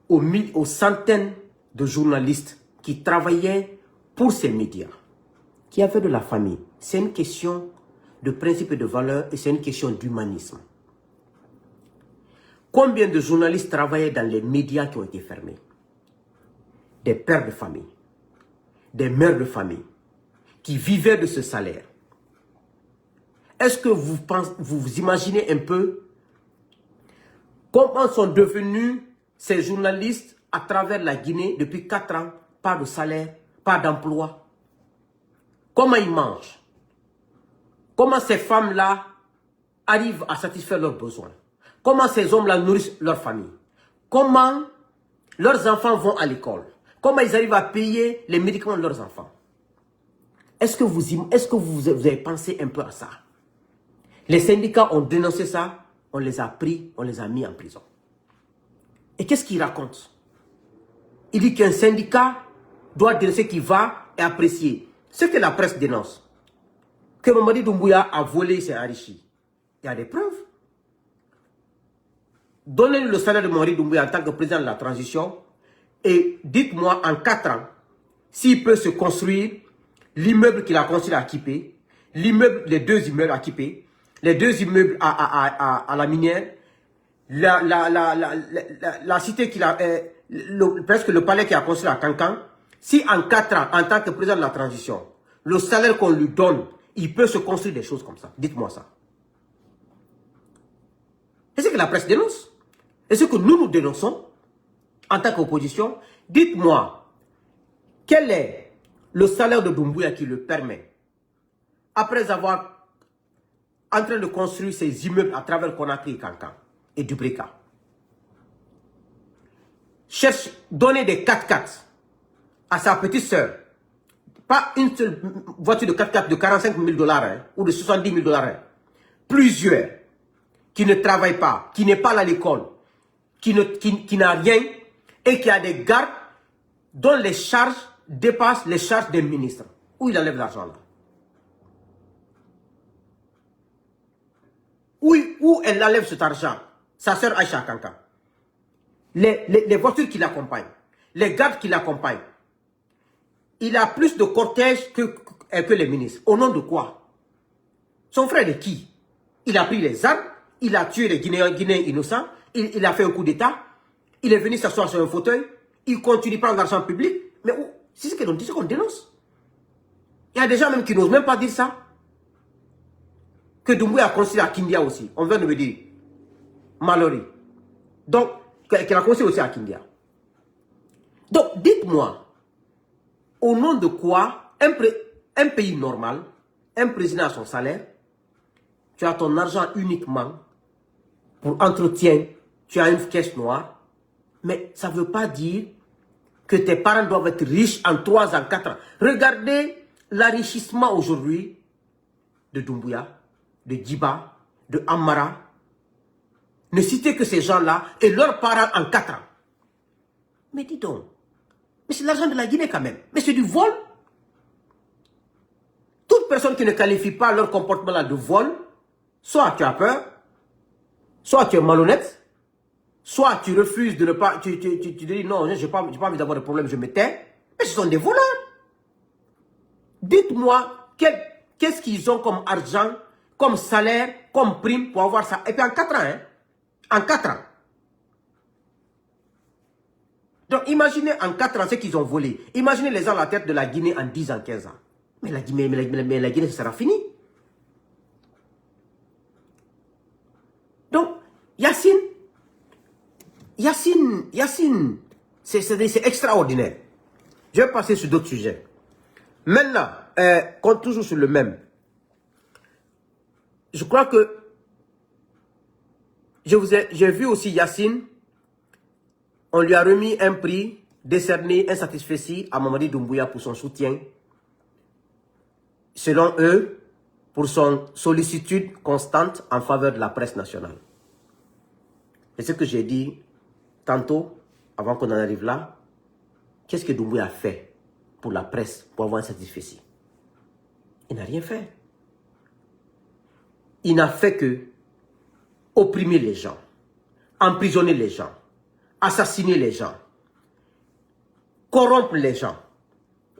aux centaines de journalistes qui travaillaient pour ces médias, qui avaient de la famille? C'est une question de principe et de valeur et c'est une question d'humanisme. Combien de journalistes travaillaient dans les médias qui ont été fermés? Des pères de famille, des mères de famille, qui vivaient de ce salaire. Est-ce que vous imaginez un peu comment sont devenus ces journalistes à travers la Guinée depuis 4 ans, pas de salaire, pas d'emploi? Comment ils mangent? Comment ces femmes-là arrivent à satisfaire leurs besoins? Comment ces hommes-là nourrissent leur famille? Comment leurs enfants vont à l'école? Comment ils arrivent à payer les médicaments de leurs enfants? Est-ce que vous avez pensé un peu à ça? Les syndicats ont dénoncé ça, on les a pris, on les a mis en prison. Et qu'est-ce qu'il raconte? Il dit qu'un syndicat doit dénoncer qui va et apprécier. Ce que la presse dénonce, que Mamadi Doumbouya a volé et s'est enrichi. Il y a des preuves. Donnez-lui le salaire de Mamadi Doumbouya en tant que président de la transition et dites-moi en 4 ans s'il peut se construire l'immeuble qu'il a construit à Kipé, les 2 immeubles à Kipé, les 2 immeubles à la minière, la cité qu'il a, presque le palais qu'il a construit à Cancan. Si en 4 ans, en tant que président de la transition, le salaire qu'on lui donne, il peut se construire des choses comme ça. Dites-moi ça. Et c'est que la presse dénonce. Et ce que nous dénonçons, en tant qu'opposition, dites-moi, quel est le salaire de Doumbouya qui le permet, après avoir en train de construire ses immeubles à travers Conakry et Cancan et Dubrika, cherche, donner des 4x4 à sa petite sœur, pas une seule voiture de 4x4 de 45 000 $ hein, ou de 70 000 $, hein, plusieurs, qui ne travaillent pas, qui n'est pas à l'école, qui n'a rien et qui a des gardes dont les charges dépassent les charges des ministres. Où il enlève l'argent là? Où elle enlève cet argent? Sa sœur Aïcha Kanka. Les voitures qui l'accompagnent, les gardes qui l'accompagnent. Il a plus de cortège que les ministres. Au nom de quoi? Son frère de qui? Il a pris les armes, il a tué les Guinéens innocents, il a fait un coup d'État, il est venu s'asseoir sur un fauteuil, il continue à prendre l'argent public. Mais c'est ce qu'on dénonce. Il y a des gens même qui n'osent même pas dire ça. Que Doumbouya a construit à Kindia aussi. On vient de me dire. Mallory. Donc, qu'elle a construit aussi à Kindia. Donc, dites-moi, au nom de quoi un pays normal, un président a son salaire, tu as ton argent uniquement pour entretien, tu as une caisse noire, mais ça ne veut pas dire que tes parents doivent être riches en 3 ans, 4 ans. Regardez l'enrichissement aujourd'hui de Doumbouya, de Djiba, de Amara. Ne citez que ces gens-là et leurs parents en 4 ans. Mais dis donc, mais c'est l'argent de la Guinée quand même. Mais c'est du vol. Toute personne qui ne qualifie pas leur comportement là de vol, soit tu as peur, soit tu es malhonnête, soit tu refuses de ne pas, tu dis non, je n'ai pas envie d'avoir de problème, je me tais. Mais ce sont des voleurs. Dites-moi, qu'est-ce qu'ils ont comme argent, comme salaire, comme prime pour avoir ça. Et puis en 4 ans, hein, en 4 ans. Donc imaginez en 4 ans ce qu'ils ont volé. Imaginez les gens à la tête de la Guinée en 10 ans, 15 ans. Mais la Guinée, ça sera fini. Donc, Yacine, c'est extraordinaire. Je vais passer sur d'autres sujets. Maintenant, toujours sur le même. Je crois que j'ai vu aussi Yacine, on lui a remis un prix, décerné un satisfecit à Mamadi Doumbouya pour son soutien. Selon eux, pour son sollicitude constante en faveur de la presse nationale. Et ce que j'ai dit, tantôt, avant qu'on en arrive là, qu'est-ce que Doumbouya a fait pour la presse, pour avoir un satisfait? Il n'a rien fait. Il n'a fait que opprimer les gens, emprisonner les gens, assassiner les gens, corrompre les gens.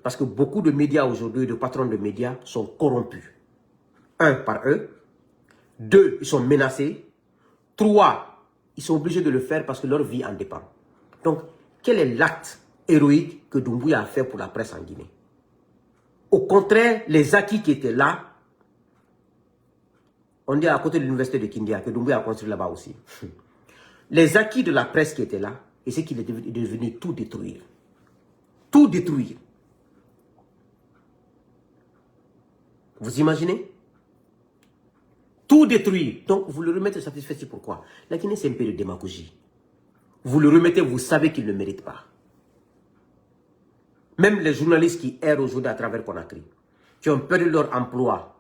Parce que beaucoup de médias aujourd'hui, de patrons de médias, sont corrompus. 1, par eux. 2, ils sont menacés. 3, ils sont obligés de le faire parce que leur vie en dépend. Donc, quel est l'acte héroïque que Doumbouya a fait pour la presse en Guinée? Au contraire, les acquis qui étaient là, on dit à côté de l'université de Kindia, que Doumbouya a construit là-bas aussi. Les acquis de la presse qui étaient là, et c'est qu'il est devenu tout détruire. Tout détruire. Vous imaginez? Tout détruire. Donc, vous le remettez satisfait, c'est pourquoi? La Guinée, c'est un peu de démagogie. Vous le remettez, vous savez qu'il ne le mérite pas. Même les journalistes qui errent aujourd'hui à travers Conakry, qui ont perdu leur emploi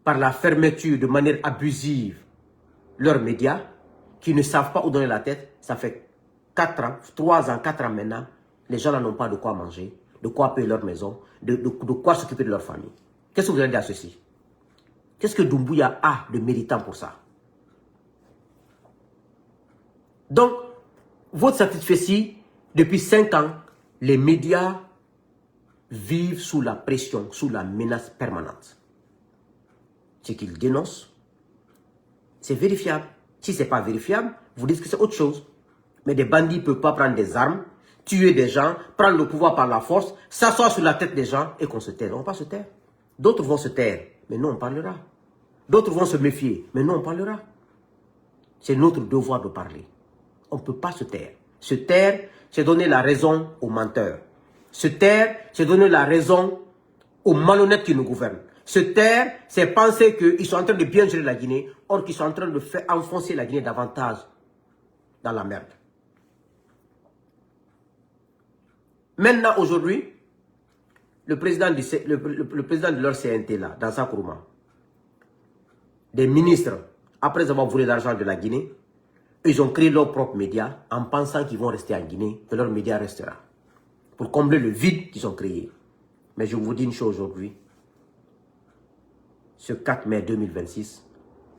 par la fermeture de manière abusive leurs médias, qui ne savent pas où donner la tête, ça fait 4 ans, 3 ans, 4 ans maintenant, les gens n'ont pas de quoi manger, de quoi payer leur maison, de quoi s'occuper de leur famille. Qu'est-ce que vous allez dire à ceci? Qu'est-ce que Doumbouya a de méritant pour ça? Donc, votre satisfait, depuis 5 ans, les médias vivent sous la pression, sous la menace permanente. Ce qu'ils dénoncent, c'est vérifiable. Si ce n'est pas vérifiable, vous dites que c'est autre chose. Mais des bandits ne peuvent pas prendre des armes, tuer des gens, prendre le pouvoir par la force, s'asseoir sur la tête des gens et qu'on se taise. On ne va pas se taire. D'autres vont se taire, mais nous on parlera. D'autres vont se méfier, mais nous on parlera. C'est notre devoir de parler. On ne peut pas se taire. Se taire, c'est donner la raison aux menteurs. Se taire, c'est donner la raison aux malhonnêtes qui nous gouvernent. Se taire, c'est penser qu'ils sont en train de bien gérer la Guinée, or qu'ils sont en train de faire enfoncer la Guinée davantage dans la merde. Maintenant, aujourd'hui, le président de leur CNT, là, dans sa Kourouma, des ministres, après avoir volé l'argent de la Guinée, ils ont créé leurs propres médias en pensant qu'ils vont rester en Guinée, que leur média restera. Pour combler le vide qu'ils ont créé. Mais je vous dis une chose aujourd'hui. Ce 4 mai 2026,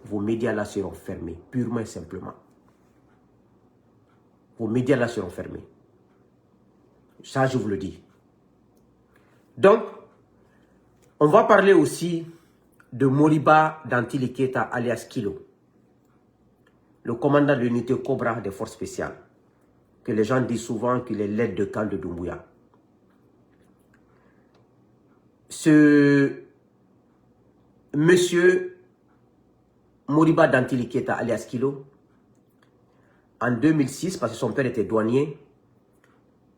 vos médias là seront fermés, purement et simplement. Vos médias là seront fermés. Ça, je vous le dis. Donc, on va parler aussi de Moriba Dantili Keita alias Kilo, le commandant de l'unité Cobra des forces spéciales, que les gens disent souvent qu'il est l'aide de camp de Doumbouya. Ce monsieur Moriba Dantili Keita alias Kilo, en 2006, parce que son père était douanier,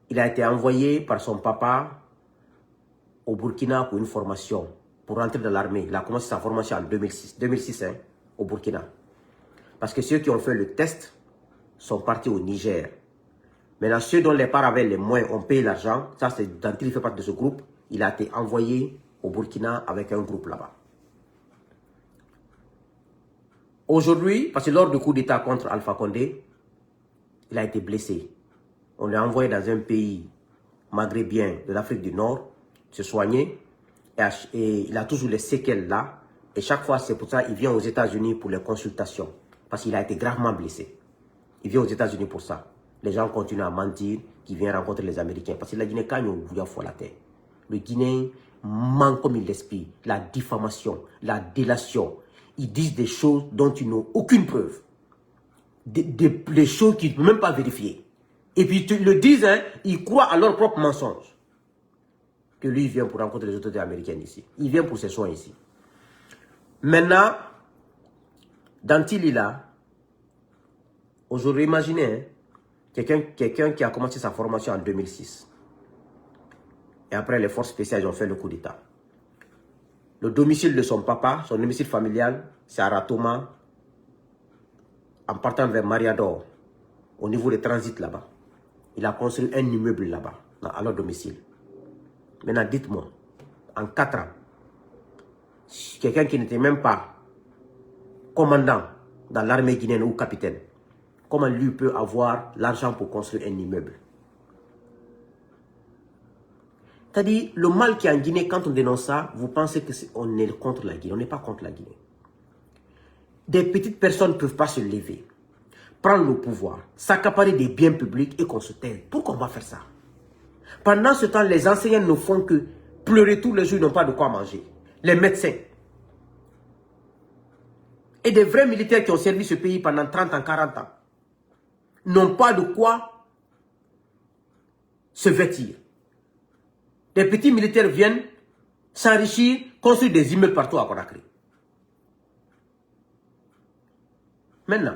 il a été envoyé par son papa au Burkina pour une formation, pour rentrer dans l'armée. Il a commencé sa formation en 2006 hein, au Burkina. Parce que ceux qui ont fait le test sont partis au Niger. Maintenant, ceux dont les parents avaient les moyens ont payé l'argent. Ça, c'est Dantili, il fait partie de ce groupe. Il a été envoyé au Burkina avec un groupe là-bas. Aujourd'hui, parce que lors du coup d'État contre Alpha Condé, il a été blessé. On l'a envoyé dans un pays maghrébien de l'Afrique du Nord, se soigner. Et il a toujours les séquelles là. Et chaque fois, c'est pour ça qu'il vient aux États-Unis pour les consultations. Parce qu'il a été gravement blessé. Il vient aux États-Unis pour ça. Les gens continuent à mentir qu'il vient rencontrer les Américains. Parce que la Guinée, quand il y a la terre, le Guinéen manque comme il l'explique. La diffamation, la délation. Ils disent des choses dont ils n'ont aucune preuve. Des choses qu'ils ne peuvent même pas vérifier. Et puis ils le disent, hein, ils croient à leur propre mensonge. Que lui, il vient pour rencontrer les autorités américaines ici. Il vient pour ses soins ici. Maintenant, Dantili là, aujourd'hui, imaginez, hein, quelqu'un qui a commencé sa formation en 2006. Et après, les forces spéciales ont fait le coup d'État. Le domicile de son papa, son domicile familial, c'est à Ratoma, en partant vers Mariador, au niveau des transits là-bas. Il a construit un immeuble là-bas, à leur domicile. Maintenant, dites-moi, en 4 ans, quelqu'un qui n'était même pas commandant dans l'armée guinéenne ou capitaine, comment lui peut avoir l'argent pour construire un immeuble. C'est-à-dire, le mal qui est en Guinée, quand on dénonce ça, vous pensez qu'on est contre la Guinée. On n'est pas contre la Guinée. Des petites personnes ne peuvent pas se lever, prendre le pouvoir, s'accaparer des biens publics et qu'on se taise. Pourquoi on va faire ça? Pendant ce temps, les enseignants ne font que pleurer tous les jours, ils n'ont pas de quoi manger. Les médecins. Et des vrais militaires qui ont servi ce pays pendant 30 ans, 40 ans, n'ont pas de quoi se vêtir. Des petits militaires viennent s'enrichir, construire des immeubles partout à Conakry. Maintenant,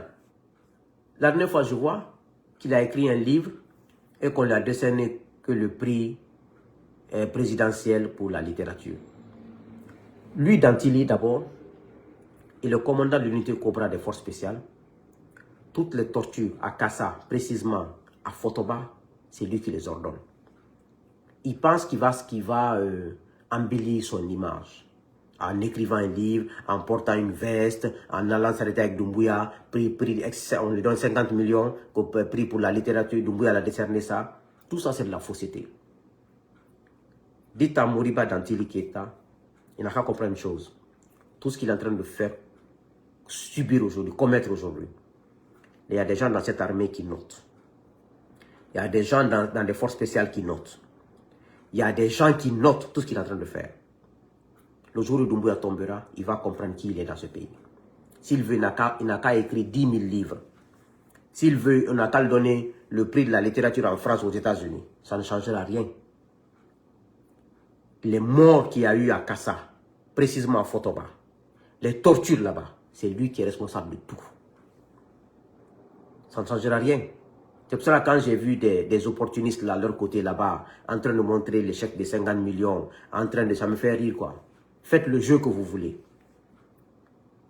la dernière fois, je vois qu'il a écrit un livre et qu'on lui a décerné que le prix présidentiel pour la littérature. Lui, Dantili, d'abord, est le commandant de l'unité Cobra des forces spéciales. Toutes les tortures à Kassa, précisément à Fotoba, c'est lui qui les ordonne. Il pense qu'il va embellir son image en écrivant un livre, en portant une veste, en allant s'arrêter avec Doumbouya, on lui donne 50 millions, prix pour la littérature, Doumbouya l'a décerné ça. Tout ça, c'est de la fausseté. Dites à Moriba Dantili Keita, il n'a qu'à comprendre une chose. Tout ce qu'il est en train de faire, subir aujourd'hui, commettre aujourd'hui. Il y a des gens dans cette armée qui notent. Il y a des gens dans les forces spéciales qui notent. Il y a des gens qui notent tout ce qu'il est en train de faire. Le jour où Doumbouya tombera, il va comprendre qui il est dans ce pays. S'il veut, il n'a qu'à écrire 10 000 livres. S'il veut, on n'a qu'à lui donner le prix de la littérature en France, aux États-Unis. Ça ne changera rien. Les morts qu'il y a eu à Kassa, précisément à Fotoba, les tortures là-bas, c'est lui qui est responsable de tout. Ça ne changera rien. C'est pour ça que quand j'ai vu des opportunistes là, à leur côté là-bas, en train de montrer les chèques de 50 millions, en train de... Ça me fait rire quoi. Faites le jeu que vous voulez.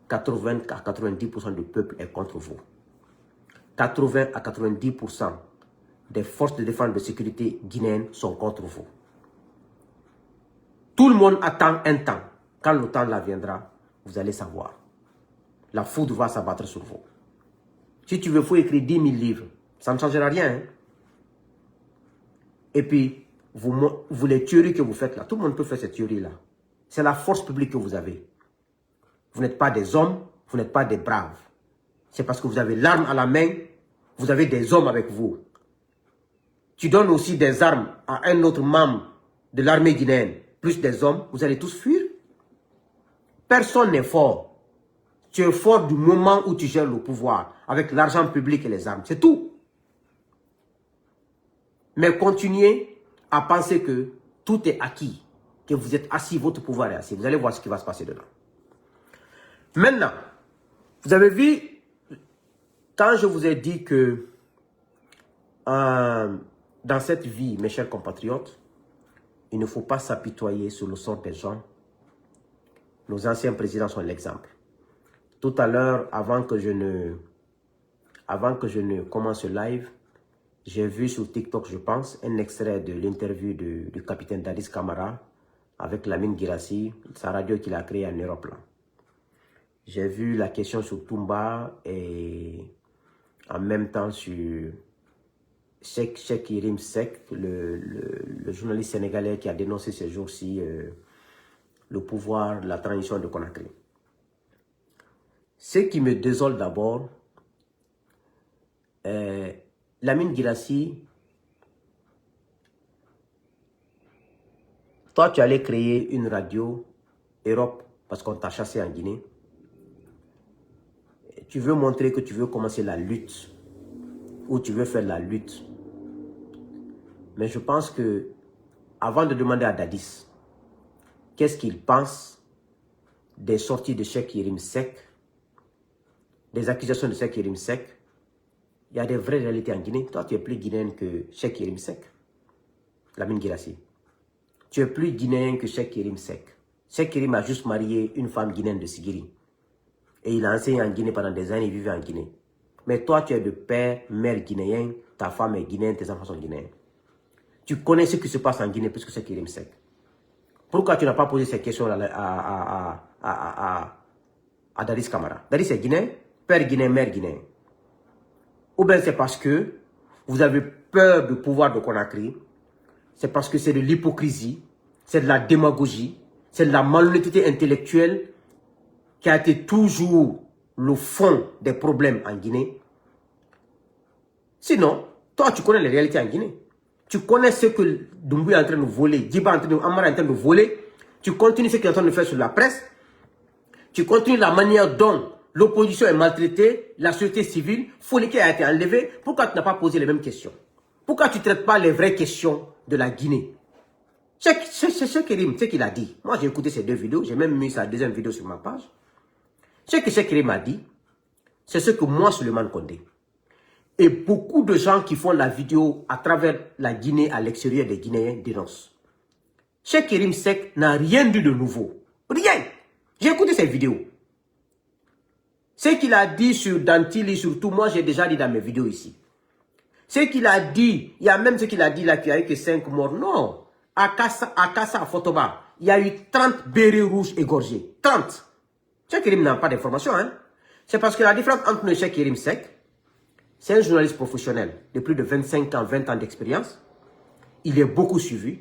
80 à 90% du peuple est contre vous. 80 à 90% des forces de défense de sécurité guinéennes sont contre vous. Tout le monde attend un temps. Quand le temps là viendra, vous allez savoir. La foudre va s'abattre sur vous. Si tu veux, il faut écrire 10 000 livres. Ça ne changera rien. Hein? Et puis, vous les théories que vous faites là, tout le monde peut faire cette théorie-là. C'est la force publique que vous avez. Vous n'êtes pas des hommes, vous n'êtes pas des braves. C'est parce que vous avez l'arme à la main, vous avez des hommes avec vous. Tu donnes aussi des armes à un autre membre de l'armée guinéenne, plus des hommes, vous allez tous fuir. Personne n'est fort. Tu es fort du moment où tu gères le pouvoir, avec l'argent public et les armes, c'est tout. Mais continuez à penser que tout est acquis, que vous êtes assis, votre pouvoir est assis. Vous allez voir ce qui va se passer dedans. Maintenant, vous avez vu, quand je vous ai dit que dans cette vie, mes chers compatriotes, il ne faut pas s'apitoyer sur le sort des gens. Nos anciens présidents sont l'exemple. Tout à l'heure, avant que je ne commence ce live, j'ai vu sur TikTok, je pense, un extrait de l'interview du capitaine Dadis Camara avec Lamine Guirassy, sa radio qu'il a créée en Europe. J'ai vu la question sur Toumba et en même temps sur Cheikh Yérim Seck, le journaliste sénégalais qui a dénoncé ces jours-ci le pouvoir, la transition de Conakry. Ce qui me désole d'abord, Lamine Guirassy, toi tu allais créer une radio Europe parce qu'on t'a chassé en Guinée. Tu veux montrer que tu veux commencer la lutte ou tu veux faire la lutte. Mais je pense que avant de demander à Dadis qu'est-ce qu'il pense des sorties de Cheikh Yérim Seck, des accusations de Cheikh Yérim Seck, il y a des vraies réalités en Guinée. Toi, tu es plus guinéen que Cheikh Yérim Seck, Lamine Guirassy. Tu es plus guinéen que Cheikh Yérim Seck. Cheikh Yérim a juste marié une femme guinéenne de Sigiri. Et il a enseigné en Guinée pendant des années, il vivait en Guinée. Mais toi, tu es de père, mère guinéen, ta femme est guinéenne, tes enfants sont guinéens. Tu connais ce qui se passe en Guinée plus que Cheikh Yérim Seck. Pourquoi tu n'as pas posé ces questions à Dadis Camara? Dadis est guinéen, père guinéen, mère guinéen. ou bien c'est parce que vous avez peur du pouvoir de Conakry, c'est parce que c'est de l'hypocrisie, c'est de la démagogie, c'est de la malhonnêteté intellectuelle qui a été toujours le fond des problèmes en Guinée. Sinon, toi, tu connais les réalités en Guinée. Tu connais ce que Doumbouya est en train de voler, Djiba Amara est en train de voler. Tu continues ce qu'il est en train de faire sur la presse. Tu continues la manière dont l'opposition est maltraitée, la société civile, Fouliki a été enlevé. Pourquoi tu n'as pas posé les mêmes questions? Pourquoi tu ne traites pas les vraies questions de la Guinée? C'est Cheikh Yérim, ce qu'il a dit. Moi, j'ai écouté ces 2 vidéos. J'ai même mis sa 2e vidéo sur ma page. Ce que Cheikh Yérim a dit, c'est ce que moi, Souleymane Condé, et beaucoup de gens qui font la vidéo à travers la Guinée, à l'extérieur des Guinéens, dénoncent. Cheikh Yérim Seck n'a rien dit de nouveau. Rien. J'ai écouté ces vidéos. Ce qu'il a dit sur Dantili, surtout, moi j'ai déjà dit dans mes vidéos ici. Ce qu'il a dit, il y a même ce qu'il a dit là, qu'il n'y a eu que 5 morts. Non. À Kassa, à Fotoba, il y a eu 30 bérets rouges égorgés. 30. Cheikh Yérim n'a pas d'informations, hein. C'est parce que la différence entre le Cheikh Yérim Seck, c'est un journaliste professionnel de plus de 25 ans, 20 ans d'expérience. Il est beaucoup suivi.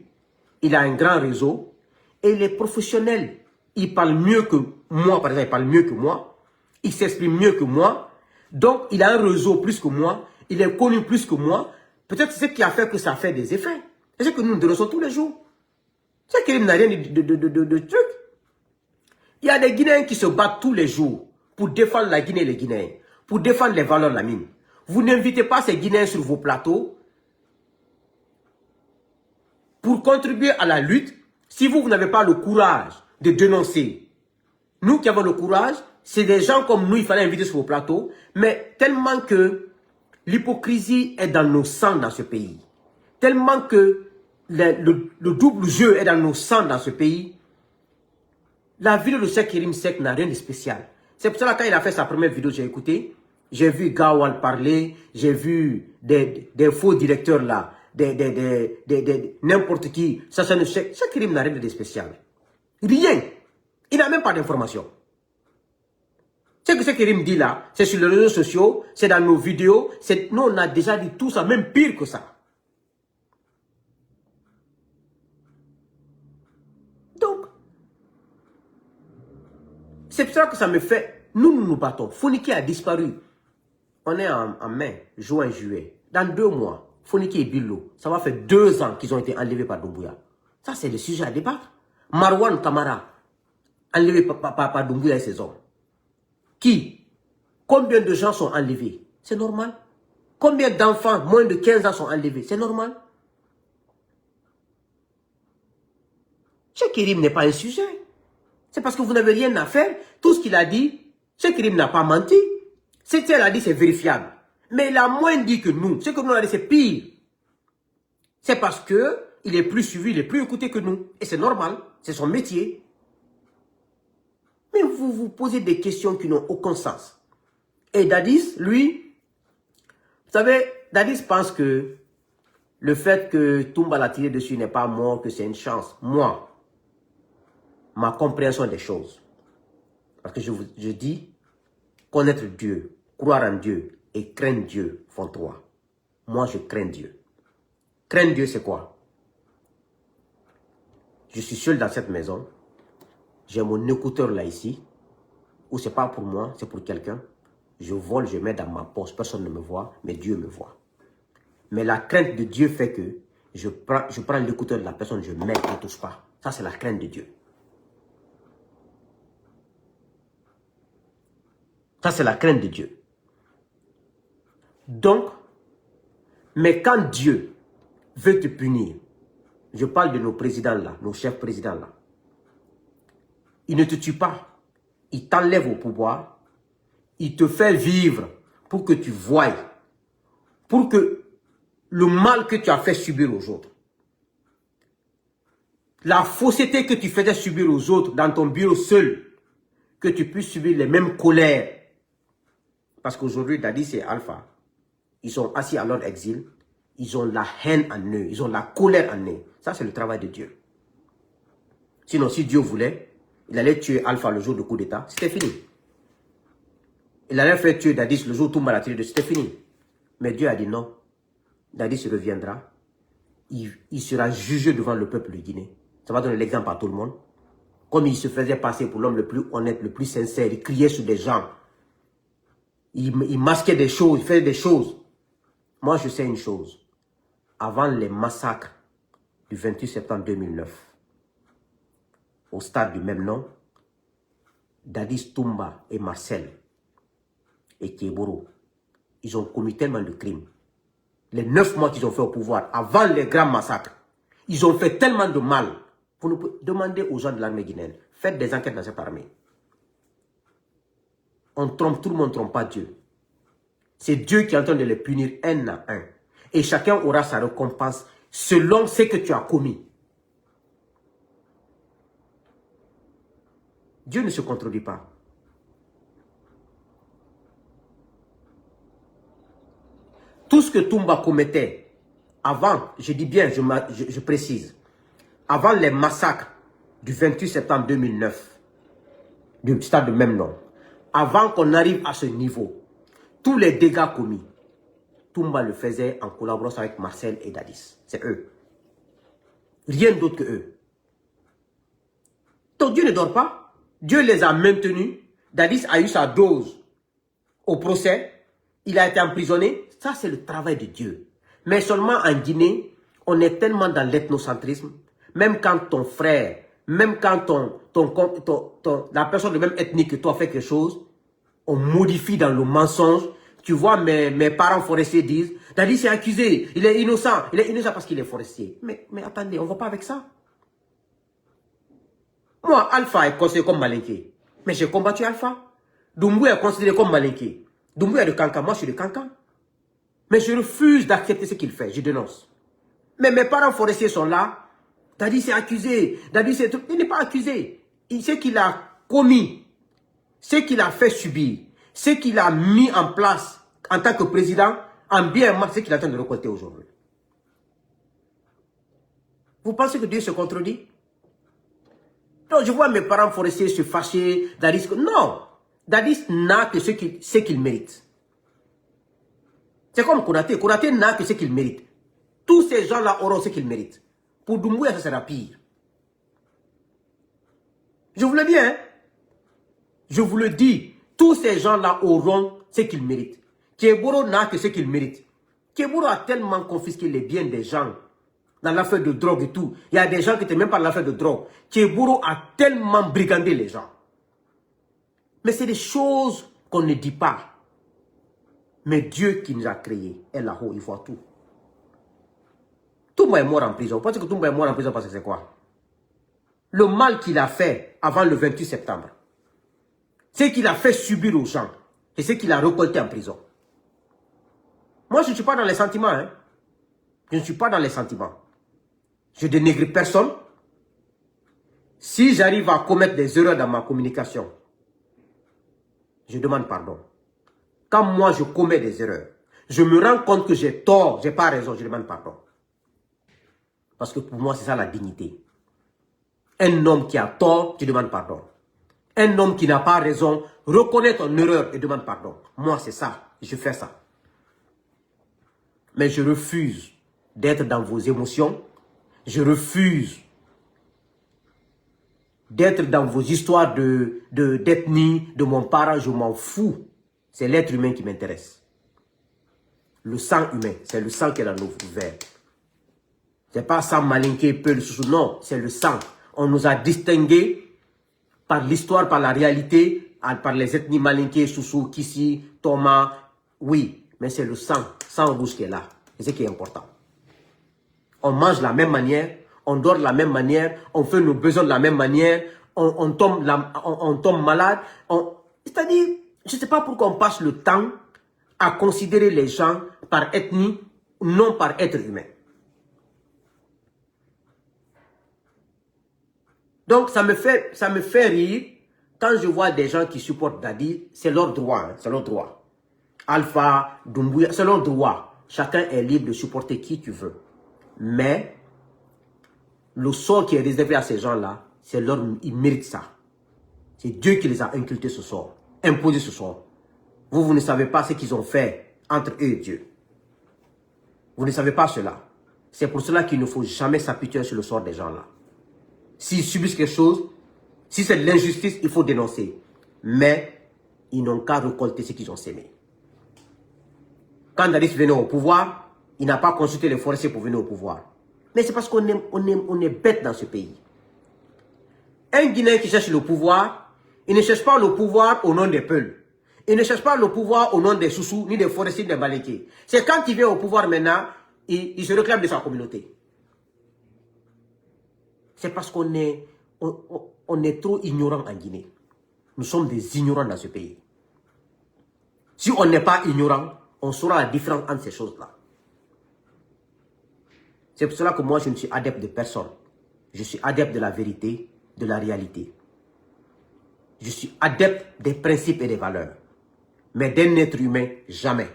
Il a un grand réseau. Et il est professionnel. Il parle mieux que moi, par exemple, il parle mieux que moi. Il s'exprime mieux que moi. Donc, il a un réseau plus que moi. Il est connu plus que moi. Peut-être c'est ce qui a fait que ça fait des effets. C'est ce que nous dénonçons tous les jours. C'est qu'il n'a rien de truc. Il y a des Guinéens qui se battent tous les jours pour défendre la Guinée et les Guinéens. Pour défendre les valeurs de la mine. Vous n'invitez pas ces Guinéens sur vos plateaux pour contribuer à la lutte si vous n'avez pas le courage de dénoncer. Nous qui avons le courage, c'est des gens comme nous, il fallait inviter sur vos plateaux, mais tellement que l'hypocrisie est dans nos sangs dans ce pays, tellement que le double jeu est dans nos sangs dans ce pays, la vidéo de Cheikh Yérim Seck n'a rien de spécial. C'est pour ça que quand il a fait sa première vidéo, j'ai écouté. J'ai vu Gawal parler, j'ai vu des faux directeurs là, n'importe qui. Ça ne Cheikh Yérim n'a rien de spécial. Rien. Il n'a même pas d'information. Ce que Cheikh Yérim dit là, c'est sur les réseaux sociaux, c'est dans nos vidéos. Nous, on a déjà dit tout ça, même pire que ça. Donc, c'est pour ça que ça me fait... Nous nous battons. Fouliki a disparu. On est en mai, juin, juillet. Dans 2 mois, Fouliki et Bilo, ça va faire 2 ans qu'ils ont été enlevés par Doumbouya. Ça, c'est le sujet à débattre. Marwan Kamara, enlevé par Doumbouya et ses hommes. Qui? Combien de gens sont enlevés? C'est normal. Combien d'enfants, moins de 15 ans, sont enlevés? C'est normal. Cheikh Yérim n'est pas un sujet. C'est parce que vous n'avez rien à faire. Tout ce qu'il a dit, Cheikh Yérim n'a pas menti. Ce qu'elle a dit, c'est vérifiable. Mais il a moins dit que nous. Ce que nous avons dit, c'est pire. C'est parce que il est plus suivi, il est plus écouté que nous. Et c'est normal. C'est son métier. Mais vous vous posez des questions qui n'ont aucun sens. Et Dadis, lui, vous savez, Dadis pense que le fait que Toumba l'a tiré dessus n'est pas mort, que c'est une chance. Moi, ma compréhension des choses. Parce que je dis, connaître Dieu, croire en Dieu et craindre Dieu font 3. Moi, je crains Dieu. Craindre Dieu, c'est quoi? Je suis seul dans cette maison. J'ai mon écouteur là ici. Ou c'est pas pour moi, c'est pour quelqu'un. Je vole, je mets dans ma poche. Personne ne me voit, mais Dieu me voit. Mais la crainte de Dieu fait que je prends l'écouteur de la personne, je mets, je ne touche pas. Ça, c'est la crainte de Dieu. Ça, c'est la crainte de Dieu. Donc, mais quand Dieu veut te punir, je parle de nos présidents là, nos chefs présidents là, il ne te tue pas, il t'enlève au pouvoir, il te fait vivre pour que tu voies, pour que le mal que tu as fait subir aux autres, la fausseté que tu faisais subir aux autres dans ton bureau seul, que tu puisses subir les mêmes colères. Parce qu'aujourd'hui, Dadis et Alpha, ils sont assis à leur exil, ils ont la haine en eux, ils ont la colère en eux. Ça, c'est le travail de Dieu. Sinon, si Dieu voulait, il allait tuer Alpha le jour du coup d'État, c'était fini. Il allait faire tuer Dadis le jour où Toumba l'a tiré dessus, c'était fini. Mais Dieu a dit non. Dadis reviendra. Il sera jugé devant le peuple de Guinée. Ça va donner l'exemple à tout le monde. Comme il se faisait passer pour l'homme le plus honnête, le plus sincère. Il criait sur des gens. Il masquait des choses, il faisait des choses. Moi, je sais une chose. Avant les massacres du 28 septembre 2009, au stade du même nom, Dadis Toumba et Marcel et Kéboro, ils ont commis tellement de crimes. Les 9 mois qu'ils ont fait au pouvoir, avant les grands massacres, ils ont fait tellement de mal. Vous nous demandez aux gens de l'armée guinéenne, faites des enquêtes dans cette armée. On trompe, tout le monde ne trompe pas Dieu. C'est Dieu qui est en train de les punir un à un. Et chacun aura sa récompense selon ce que tu as commis. Dieu ne se contredit pas. Tout ce que Toumba commettait avant, je dis bien, je précise, avant les massacres du 28 septembre 2009, du stade de même nom, avant qu'on arrive à ce niveau, tous les dégâts commis, Toumba le faisait en collaboration avec Marcel et Dadis. C'est eux. Rien d'autre que eux. Donc Dieu ne dort pas. Dieu les a maintenus. Dadis a eu sa dose au procès. Il a été emprisonné. Ça, c'est le travail de Dieu. Mais seulement en Guinée, on est tellement dans l'ethnocentrisme. Même quand ton frère, même quand la personne de même ethnie que toi fait quelque chose, on modifie dans le mensonge. Tu vois, mes parents forestiers disent, Dadis est accusé, il est innocent parce qu'il est forestier. Mais attendez, on ne va pas avec ça. Moi, Alpha est considéré comme Malinké. Mais j'ai combattu Alpha. Doumbouya est considéré comme Malinké. Doumbouya est de Kankan, moi je suis de Kankan. Mais je refuse d'accepter ce qu'il fait, je dénonce. Mais mes parents forestiers sont là. Dadis est accusé, Dadis est... Il n'est pas accusé. Ce qu'il a commis, ce qu'il a fait subir, ce qu'il a mis en place en tant que président, en bien et mal, c'est ce qu'il est en train de récolter aujourd'hui. Vous pensez que Dieu se contredit? Donc je vois mes parents forestiers se fâcher, Dadis... Non! Dadis n'a que ce qu'il mérite. C'est comme Konaté. Konaté n'a que ce qu'il mérite. Tous ces gens-là auront ce qu'ils méritent. Pour Doumbouya, ça sera pire. Je vous le dis, hein? Je vous le dis. Tous ces gens-là auront ce qu'ils méritent. Kéboro n'a que ce qu'il mérite. Kéboro a tellement confisqué les biens des gens dans l'affaire de drogue et tout. Il y a des gens qui n'étaient même pas dans l'affaire de drogue. Kéboro a tellement brigandé les gens. Mais c'est des choses qu'on ne dit pas. Mais Dieu qui nous a créés est là-haut, il voit tout. Toumba est mort en prison. Vous pensez que Toumba est mort en prison parce que c'est quoi? Le mal qu'il a fait avant le 28 septembre. Ce qu'il a fait subir aux gens. Et ce qu'il a récolté en prison. Moi, je ne suis pas dans les sentiments. Hein. Je ne suis pas dans les sentiments. Je dénigre personne. Si j'arrive à commettre des erreurs dans ma communication, je demande pardon. Quand moi, je commets des erreurs, je me rends compte que j'ai tort, je n'ai pas raison, je demande pardon. Parce que pour moi, c'est ça la dignité. Un homme qui a tort, tu demandes pardon. Un homme qui n'a pas raison, reconnaît ton erreur et demande pardon. Moi, c'est ça. Je fais ça. Mais je refuse d'être dans vos émotions. Je refuse d'être dans vos histoires d'ethnie, de mon parent. Je m'en fous. C'est l'être humain qui m'intéresse. Le sang humain, c'est le sang qui est dans nos veines. Ce n'est pas sang Malinké, Peul, Soussou, non, c'est le sang. On nous a distingués par l'histoire, par la réalité, par les ethnies Malinké, Soussou, Kissi, Thomas, oui, mais c'est le sang rouge qui est là. C'est ce qui est important. On mange de la même manière, on dort de la même manière, on fait nos besoins de la même manière, on tombe malade. C'est-à-dire, je ne sais pas pourquoi on passe le temps à considérer les gens par ethnie, non par être humain. Donc, ça me fait rire quand je vois des gens qui supportent Dadis. C'est leur droit, hein, c'est leur droit. Alpha, Doumbouya, c'est leur droit. Chacun est libre de supporter qui tu veux. Mais, le sort qui est réservé à ces gens-là, ils méritent ça. C'est Dieu qui les a inculqué ce sort, imposé ce sort. Vous ne savez pas ce qu'ils ont fait entre eux et Dieu. Vous ne savez pas cela. C'est pour cela qu'il ne faut jamais s'apitoyer sur le sort des gens là. S'ils subissent quelque chose, si c'est de l'injustice, il faut dénoncer. Mais ils n'ont qu'à récolter ce qu'ils ont sémé. Quand Dadis venait au pouvoir, il n'a pas consulté les forestiers pour venir au pouvoir. Mais c'est parce qu'on est bête dans ce pays. Un Guinéen qui cherche le pouvoir, il ne cherche pas le pouvoir au nom des Peuls. Il ne cherche pas le pouvoir au nom des Soussous, ni des forestiers, ni des Balékés. C'est quand il vient au pouvoir maintenant, il se réclame de sa communauté. C'est parce qu'on est trop ignorant en Guinée. Nous sommes des ignorants dans ce pays. Si on n'est pas ignorant, on saura la différence entre ces choses-là. C'est pour cela que moi, je ne suis adepte de personne. Je suis adepte de la vérité, de la réalité. Je suis adepte des principes et des valeurs. Mais d'un être humain, jamais.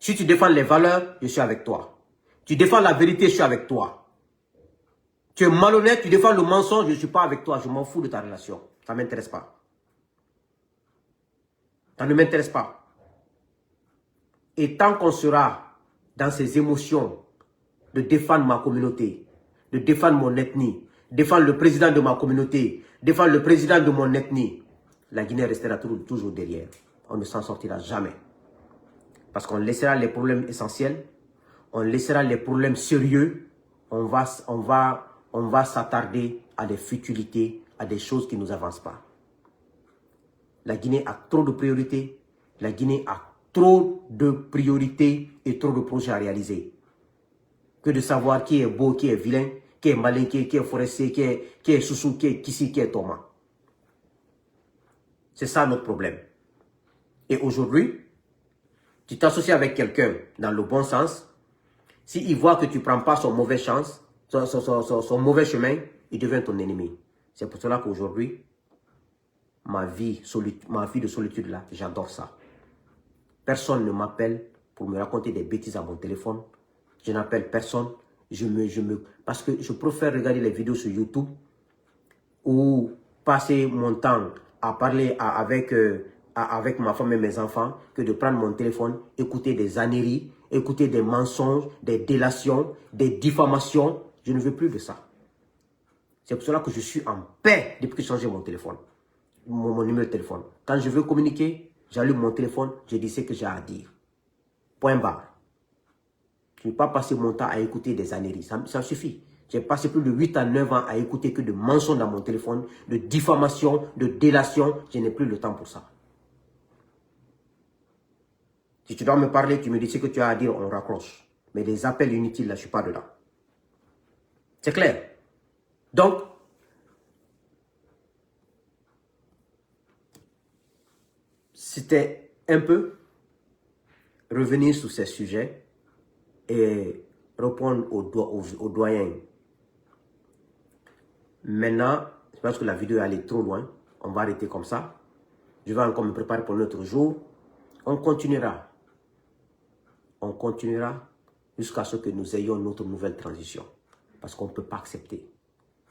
Si tu défends les valeurs, je suis avec toi. Tu défends la vérité, je suis avec toi. Tu es malhonnête, tu défends le mensonge, je ne suis pas avec toi. Je m'en fous de ta relation. Ça ne m'intéresse pas. Ça ne m'intéresse pas. Et tant qu'on sera dans ces émotions de défendre ma communauté, de défendre mon ethnie, défendre le président de ma communauté, défendre le président de mon ethnie, la Guinée restera toujours derrière. On ne s'en sortira jamais. Parce qu'on laissera les problèmes essentiels, on laissera les problèmes sérieux, on va s'attarder à des futilités, à des choses qui ne nous avancent pas. La Guinée a trop de priorités, la Guinée a trop de priorités et trop de projets à réaliser. Que de savoir qui est beau, qui est vilain, qui est malin, qui est forestier, qui est Soussou, qui est Kissi, qui est Thomas. C'est ça notre problème. Et aujourd'hui, tu t'associes avec quelqu'un dans le bon sens. S'il voit que tu ne prends pas son mauvais chance, son mauvais chemin, il devient ton ennemi. C'est pour cela qu'aujourd'hui, ma vie de solitude là, j'adore ça. Personne ne m'appelle pour me raconter des bêtises à mon téléphone. Je n'appelle personne. Parce que je préfère regarder les vidéos sur YouTube ou passer mon temps à parler avec ma femme et mes enfants que de prendre mon téléphone, écouter des âneries, écouter des mensonges, des délations, des diffamations. Je ne veux plus de ça. C'est pour cela que je suis en paix depuis que j'ai changé mon téléphone, mon numéro de téléphone. Quand je veux communiquer, j'allume mon téléphone, je dis ce que j'ai à dire. Point barre. Je ne vais pas passer mon temps à écouter des âneries. Ça suffit. J'ai passé plus de 8 à 9 ans à écouter que de mensonges dans mon téléphone, de diffamation, de délation. Je n'ai plus le temps pour ça. Si tu dois me parler, tu me dis ce que tu as à dire, on raccroche. Mais des appels inutiles, là, je ne suis pas dedans. C'est clair. Donc, c'était un peu revenir sur ces sujets et répondre aux doyens. Maintenant, je pense que la vidéo est allée trop loin. On va arrêter comme ça. Je vais encore me préparer pour notre jour. On continuera. On continuera jusqu'à ce que nous ayons notre nouvelle transition. Parce qu'on ne peut pas accepter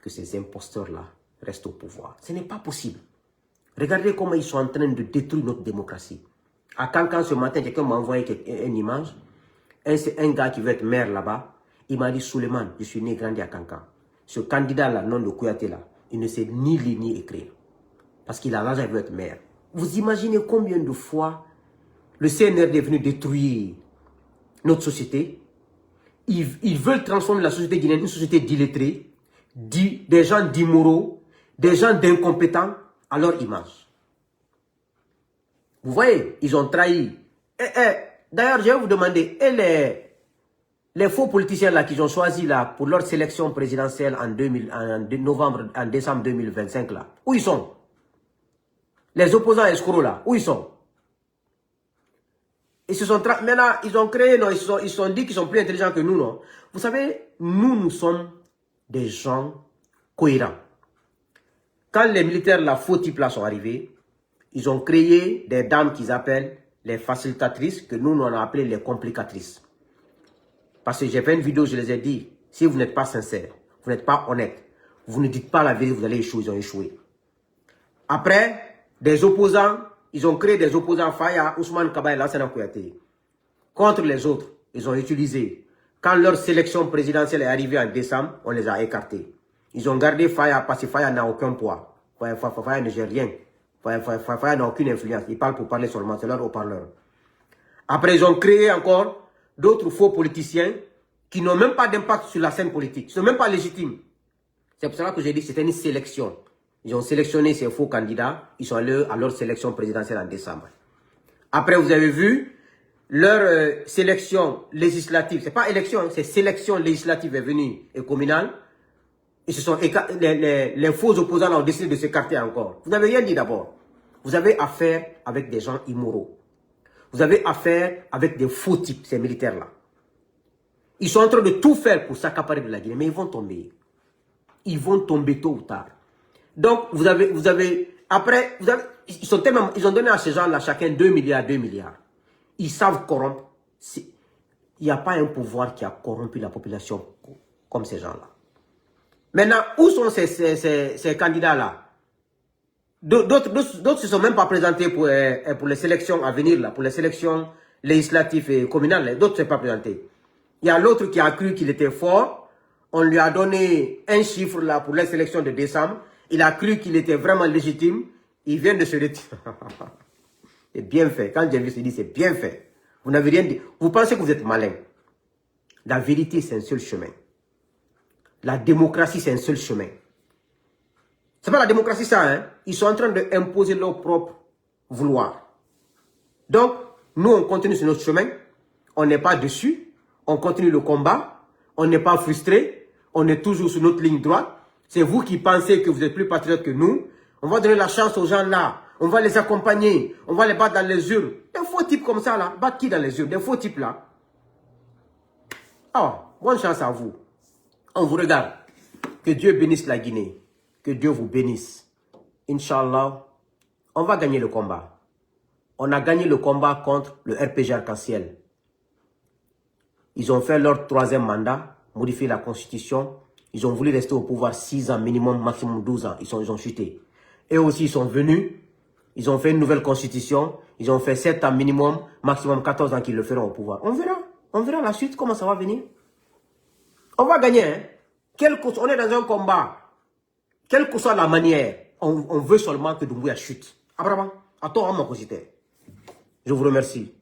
que ces imposteurs-là restent au pouvoir. Ce n'est pas possible. Regardez comment ils sont en train de détruire notre démocratie. À Kankan ce matin, quelqu'un m'a envoyé une image. C'est un gars qui veut être maire là-bas. Il m'a dit, Souleymane, je suis né grandi à Kankan. Ce candidat-là, nom de Kouyaté là, il ne sait ni lire ni écrire. Parce qu'il a l'argent, il veut être maire. Vous imaginez combien de fois le CNRD est venu détruire notre société? Ils veulent transformer la société guinéenne en une société d'illettrés, des gens d'immoraux, des gens d'incompétents à leur image. Vous voyez, ils ont trahi. D'ailleurs, je vais vous demander, et les faux politiciens là qu'ils ont choisis là pour leur sélection présidentielle en décembre 2025 là, où ils sont? Les opposants escrocs là, où ils sont? Ils se sont maintenant, ils ont créé, non, ils se sont dit qu'ils sont plus intelligents que nous, non? Vous savez, nous sommes des gens cohérents. Quand les militaires, la faux type là sont arrivés, ils ont créé des dames qu'ils appellent les facilitatrices, que nous, on a appelé les complicatrices. Parce que j'ai fait une vidéo, je les ai dit, si vous n'êtes pas sincère, vous n'êtes pas honnête, vous ne dites pas la vérité, vous allez échouer, ils ont échoué. Après, des opposants, ils ont créé des opposants Faya, Ousmane Kaba et Lassana Kouyaté. Contre les autres, ils ont utilisé Quand leur sélection présidentielle est arrivée en décembre, on les a écartés. Ils ont gardé Faya parce que Faya n'a aucun poids. Faya ne gère rien. Faya n'a aucune influence. Ils parlent pour parler seulement, c'est leur haut-parleur. Après, ils ont créé encore d'autres faux politiciens qui n'ont même pas d'impact sur la scène politique. Ils ne sont même pas légitimes. C'est pour cela que j'ai dit que c'était une sélection. Ils ont sélectionné ces faux candidats. Ils sont allés à leur sélection présidentielle en décembre. Après, vous avez vu, leur sélection législative, c'est pas élection, c'est sélection législative est venue et communale. Ils se sont les faux opposants ont décidé de s'écarter encore. Vous n'avez rien dit d'abord. Vous avez affaire avec des gens immoraux. Vous avez affaire avec des faux types, ces militaires-là. Ils sont en train de tout faire pour s'accaparer de la Guinée, mais ils vont tomber. Ils vont tomber tôt ou tard. Donc, ils ont donné à ces gens-là chacun 2 milliards, 2 milliards. Ils savent corrompre. Il n'y a pas un pouvoir qui a corrompu la population comme ces gens-là. Maintenant, où sont ces candidats-là? D'autres ne se sont même pas présentés pour les sélections à venir, là, pour les sélections législatives et communales. D'autres ne se sont pas présentés. Il y a l'autre qui a cru qu'il était fort. On lui a donné un chiffre là pour les sélections de décembre. Il a cru qu'il était vraiment légitime. Il vient de se retirer. C'est bien fait. Quand j'ai vu, je dis c'est bien fait. Vous n'avez rien dit. Vous pensez que vous êtes malin. La vérité, c'est un seul chemin. La démocratie, c'est un seul chemin. C'est pas la démocratie ça, hein. Ils sont en train d'imposer leur propre vouloir. Donc, nous, on continue sur notre chemin. On n'est pas dessus. On continue le combat. On n'est pas frustré. On est toujours sur notre ligne droite. C'est vous qui pensez que vous êtes plus patriotes que nous. On va donner la chance aux gens là. On va les accompagner. On va les battre dans les urnes. Des faux types comme ça là. Battre qui dans les urnes? Des faux types là. Oh, bonne chance à vous. On vous regarde. Que Dieu bénisse la Guinée. Que Dieu vous bénisse. Inch'Allah, on va gagner le combat. On a gagné le combat contre le RPG Arc-en-Ciel. Ils ont fait leur 3e mandat, modifier la constitution. Ils ont voulu rester au pouvoir 6 ans, minimum, maximum 12 ans. Ils ont chuté. Et aussi, ils sont venus. Ils ont fait une nouvelle constitution. Ils ont fait 7 ans minimum, maximum 14 ans qu'ils le feront au pouvoir. On verra. On verra la suite, comment ça va venir. On va gagner. Hein? On est dans un combat. Quelle que soit la manière, on veut seulement que Doumbouya chute. Abraham, à toi, mon cosité. Je vous remercie.